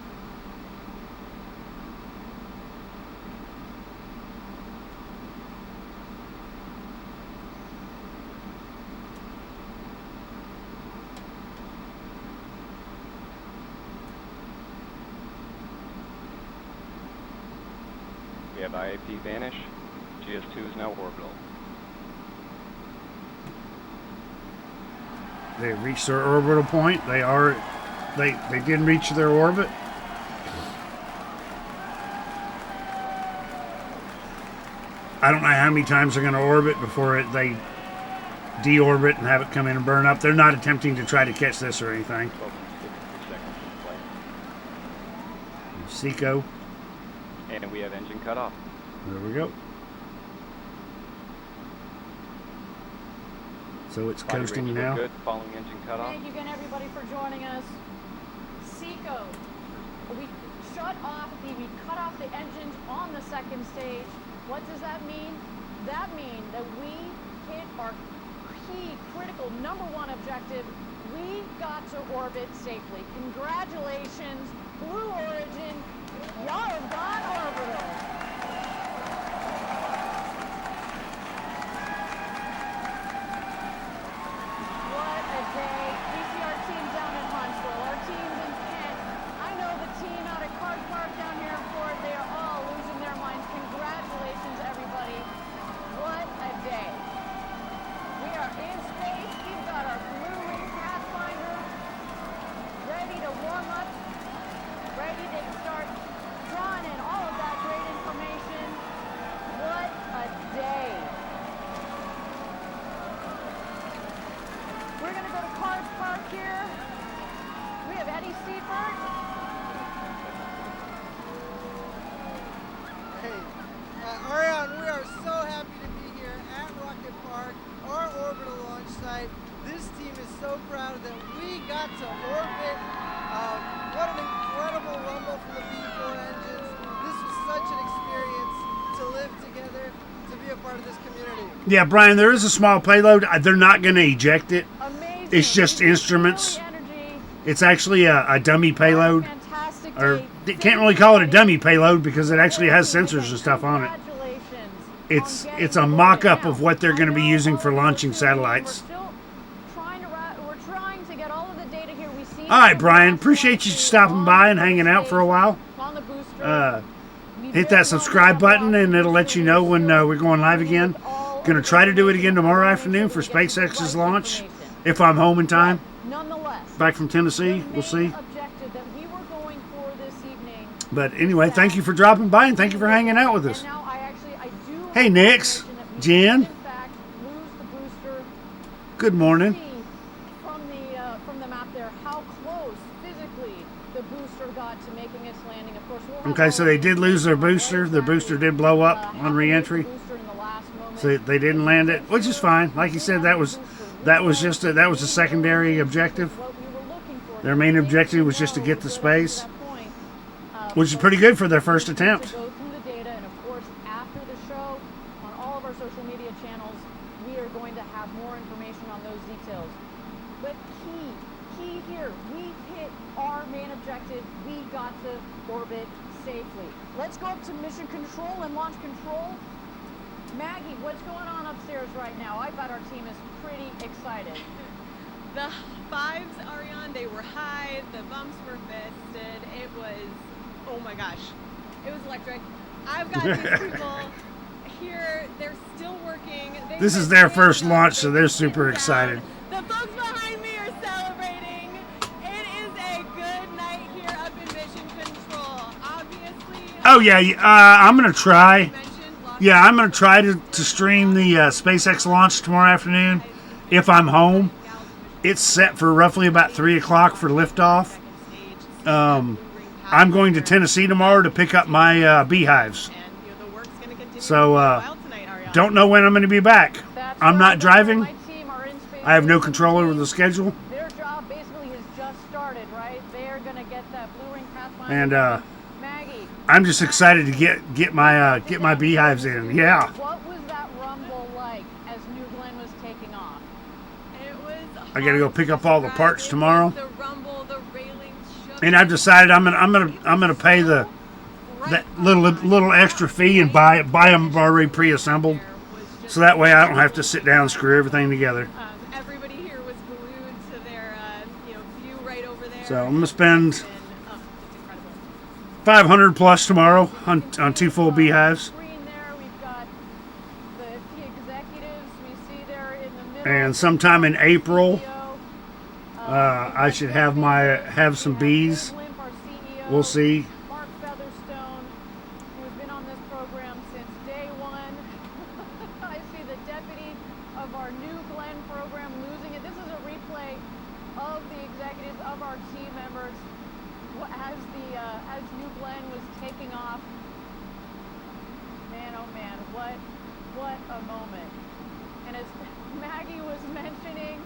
We have IAP vanish. GS2 is now orbital. They reached their orbital point. They did reach their orbit. I don't know how many times they're going to orbit before they deorbit and have it come in and burn up. They're not attempting to try to catch this or anything. 12 seconds in flight. Seco. And we have engine cut off. There we go. So it's Body coasting rates now. look good. Following engine cut off. Thank you again, everybody, for joining us. Seco, we cut off the engines on the second stage. What does that mean? That means that we hit our key, critical, #1 objective. We got to orbit safely. Congratulations, Blue Origin. Y'all have gone orbital. What a day. We see our team down in Huntsville, our teams in Kent. I know the team out at Card Park down here in Ford. They are all losing their minds. Congratulations, everybody. What a day. We are in space. We've got our Blue Ring Pathfinder ready to warm up, ready to start drawing in all of that great information. What a day. We're going to go to Cars Park here. We have Eddie Seifert. Hey, Ariane, we are so happy to be here at Rocket Park, our orbital launch site. This team is so proud that we got to orbit. What an incredible rumble from the B4 engines. This was such an experience to live together, to be a part of this community. Yeah, Brian, there is a small payload. They're not going to eject it. Amazing. It's just instruments. Energy. It's actually a dummy payload. Fantastic Or day. you can't really call it a dummy payload because it actually has sensors and stuff on it. Congratulations on It's getting a to mock-up orbit. of what they're going to be I know using for all of launching us are here. satellites. We're trying to get all of the data here. We see All right, Brian, appreciate you stopping by and hanging out for a while. on the booster. Hit that subscribe button and it'll let you know when we're going live again. Going to try to do it again tomorrow afternoon for SpaceX's launch, if I'm home in time. Nonetheless, Back from Tennessee, the we'll see. main objective that we were going for this evening. But anyway, thank you for dropping by and thank you for hanging out with us. And now I do Hey, have Nix, information that we Jen. did, in fact, lose the booster. Good morning. See from the map there how close physically the booster got to making its landing. Of course, we'll have Okay, so they did lose their booster. Their booster did blow up on re-entry. booster in the last moment. So they didn't land it, which is fine. Like you said, that was a secondary objective. What we were looking for. Their main objective was just to get to space, which is pretty good for their first attempt. To go through the data, and of course, after the show, on all of our social media channels, we are going to have more information on those details. But key here, we hit our main objective. We got to orbit safely. Let's go up to mission control and launch control. Maggie, what's going on upstairs right now? I bet our team is pretty excited. The fives, Ariane, they were high, the bumps were fisted. It was, oh my gosh, it was electric. I've got these people here, they're still working. This is their first launch, so they're super excited. The folks behind me are celebrating. It is a good night here up in Mission Control. Obviously. Oh yeah, I'm gonna try. Yeah, I'm gonna try to stream the SpaceX launch tomorrow afternoon if I'm home. It's set for roughly about 3 o'clock for liftoff. I'm going to Tennessee tomorrow to pick up my beehives. So don't know when I'm going to be back. I'm not driving. I have no control over the schedule. Their job basically has just started, right? They're gonna get that Blue Ring Pathfinder. And Maggie, I'm just excited to get my beehives in. Yeah. what was that rumble like as New Glenn was taking off? It was I gotta go pick up all the parts tomorrow. The rumble, the railings shook. And I've decided I'm gonna pay that little extra fee and buy them already pre-assembled, so that way I don't have to sit down and screw everything together. Everybody here was glued to their view right over there. So I'm gonna spend It's incredible. $500 plus tomorrow on 2 full beehives, Screen there, we've got the key executives we see there in the middle. and sometime in April CEO, I should have some bees. Limp, our CEO, We'll see. Mark Featherstone, who has been on this program since day one. I see the deputy of our New Glenn program. members, as New Glenn was taking off, man, oh man, what a moment. And as Maggie was mentioning,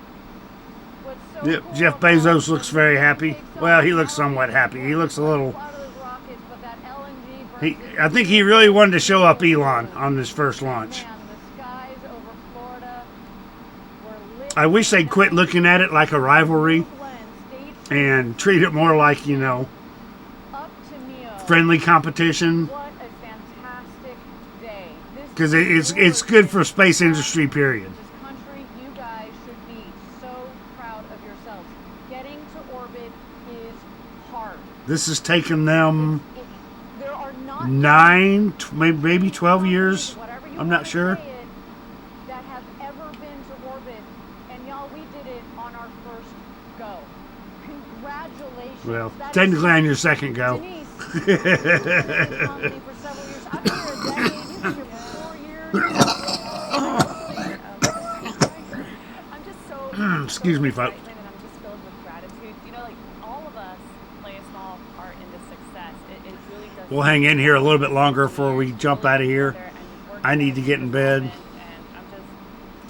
what's so Yep, cool Jeff about Bezos looks very when he happy. takes Well, off, he looks not only somewhat happy. He looks a little. fly those rockets, but that LNG burns I think he really wanted to show up Elon on this first launch. Man, the skies over Florida were lit. I wish they'd quit looking at it like a rivalry and treat it more like, you know, Up to Neo. friendly competition. What a fantastic day. Because it's good for space industry, period. This country, you guys should be so proud of yourselves. Getting to orbit is hard. This has taken them There are not 9, maybe 12 years. whatever you I'm not wanna sure. say it, that have ever been to orbit. And y'all, we did it on our first go. Congratulations. Well, That is technically on your second go. Denise, you've been with this company for several years. I've been here a decade. You've been here for 4 years. I'm just so Excuse me, folks. excitement, and I'm just filled with gratitude. You know, like all of us play a small part in this success. It really does. We'll hang in here a little bit longer before we jump out of here. I need to get in bed. And I'm just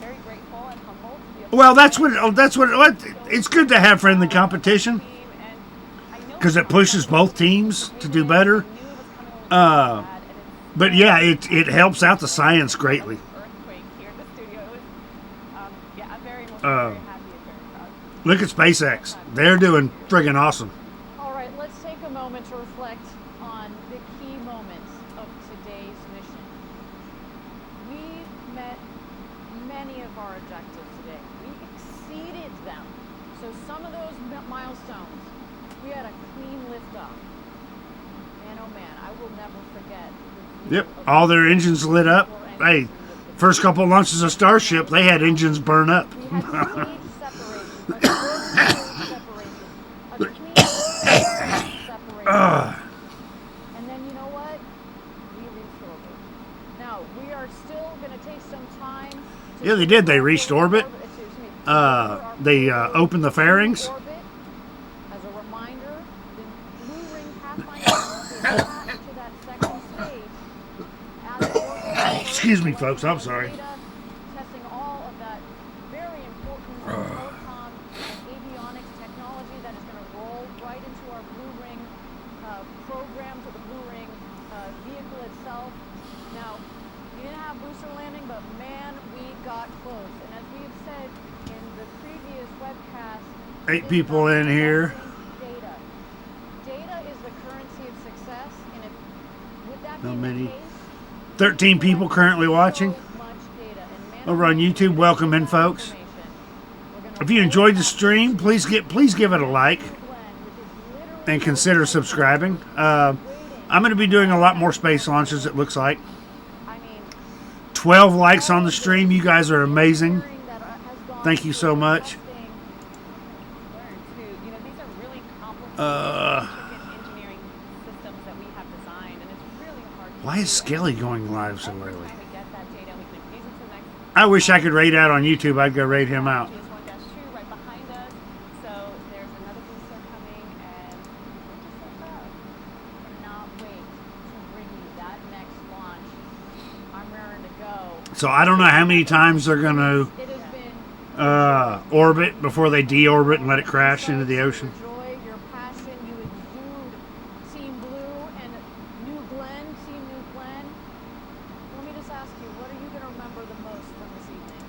very grateful and humbled to be able Well, that's what it's good to have friendly competition because it pushes both teams to do better. But yeah, it helps out the science greatly. earthquake here in the studio. It was, yeah, I'm very emotional, very happy and very proud. Look at SpaceX. They're doing friggin' awesome. All right, let's take a moment to reflect on the key moments of today's mission. We met many of our objectives today. We exceeded them. So some of those milestones, we had a clean liftoff. Man, oh man, I will never forget. the view Yep, of all the their engines lit up. Hey, first couple of launches of Starship, they had engines burn up. We had stage separation, a clean separation, a clean separation. And then you know what? We reached orbit. Now, we are still going to take some time to Yeah, they did. They reached orbit. They opened the fairings. Orbit. As a reminder, the Blue Ring Pathfinder is attached to that second stage. As orbit, Excuse me, folks. I'm sorry. data, testing all of that very important telecom and avionics technology that is going to roll right into our Blue Ring program for the Blue Ring vehicle itself. Now, we didn't have booster landing, but man, we got close. And as we have said in the previous webcast, 8 people in here. Data. Data is the currency of success, and if with that How being many? the case, 13 people currently watching. so much data, and Over on YouTube, welcome in, folks. If you enjoyed the stream, please give it a like and consider subscribing. I'm going to be doing a lot more space launches, it looks like. 12 likes on the stream. You guys are amazing. Thank you so much. You know, these are really complicated engineering systems that we have designed, and it's really hard to Why is Skelly going live so early? Every time we get that data, we can infuse it to the next I wish I could raid out on YouTube. I'd go raid him out. GS1-2 right behind us. So there's another booster coming, and we're just so proud. Cannot wait to bring you that next launch. I'm raring to go. So I don't know how many times they're going to It has been orbit before they deorbit and let it crash into the ocean. your joy, your passion, you exude Team Blue and New Glenn, Team New Glenn. Let me just ask you, what are you going to remember the most from this evening?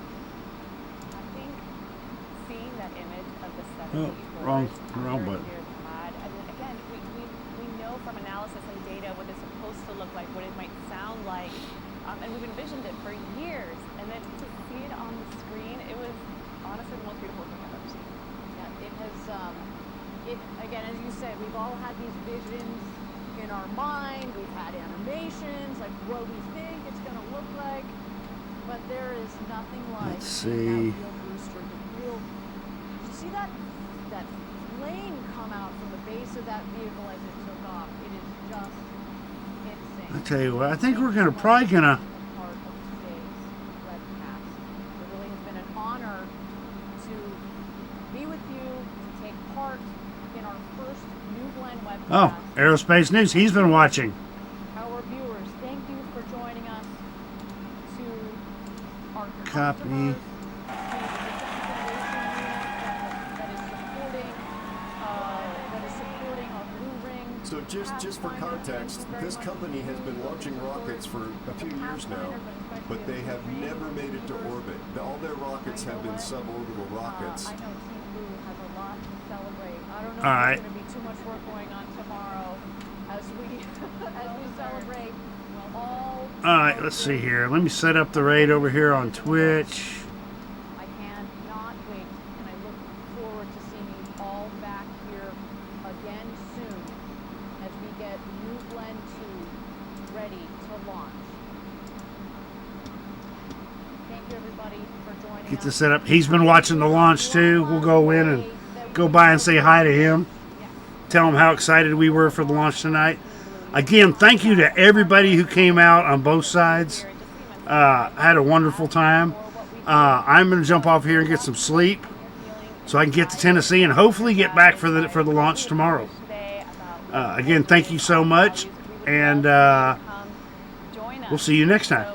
I think seeing that image of the 70 wrong after button. years had, I mean, again, we know from analysis and data what it's supposed to look like, what it might sound like, and we've envisioned it for years. And then to see it on the screen, it was honestly the most beautiful thing I've ever seen. Yeah, it has, again, as you said, we've all had these visions in our mind. We've had animations, like what we think it's going to look like. But there is nothing like Let's that see. real booster, the real. Did you see that flame come out from the base of that vehicle as it took off? It is just insane. I tell you what, I think we're probably gonna. Part of today's webcast. It really has been an honor to be with you, to take part in our first first New Glenn webcast. Oh, Aerospace News. He's been watching. Our viewers, thank you for joining us. To our Copy. customers, to the that is supporting our Blue Ring. So just for context, this company has been launching rockets for a few years now, but they have never made it to orbit. All their rockets have been suborbital rockets. I know Team Blue has a lot to celebrate. I don't know All if right. there's going to be too much work going on tomorrow as we celebrate all. All right, let's see here. Let me set up the raid over here on Twitch. I cannot wait, and I look forward to seeing you all back here again soon as we get New Glenn 2 ready to launch. Thank you, everybody, for joining Get us. this set up. He's been watching the launch too. We'll go in and go by and say hi to him. Tell him how excited we were for the launch tonight. Again, thank you to everybody who came out on both sides. I had a wonderful time. I'm going to jump off here and get some sleep so I can get to Tennessee and hopefully get back for the launch tomorrow. Again, thank you so much, and we'll see you next time.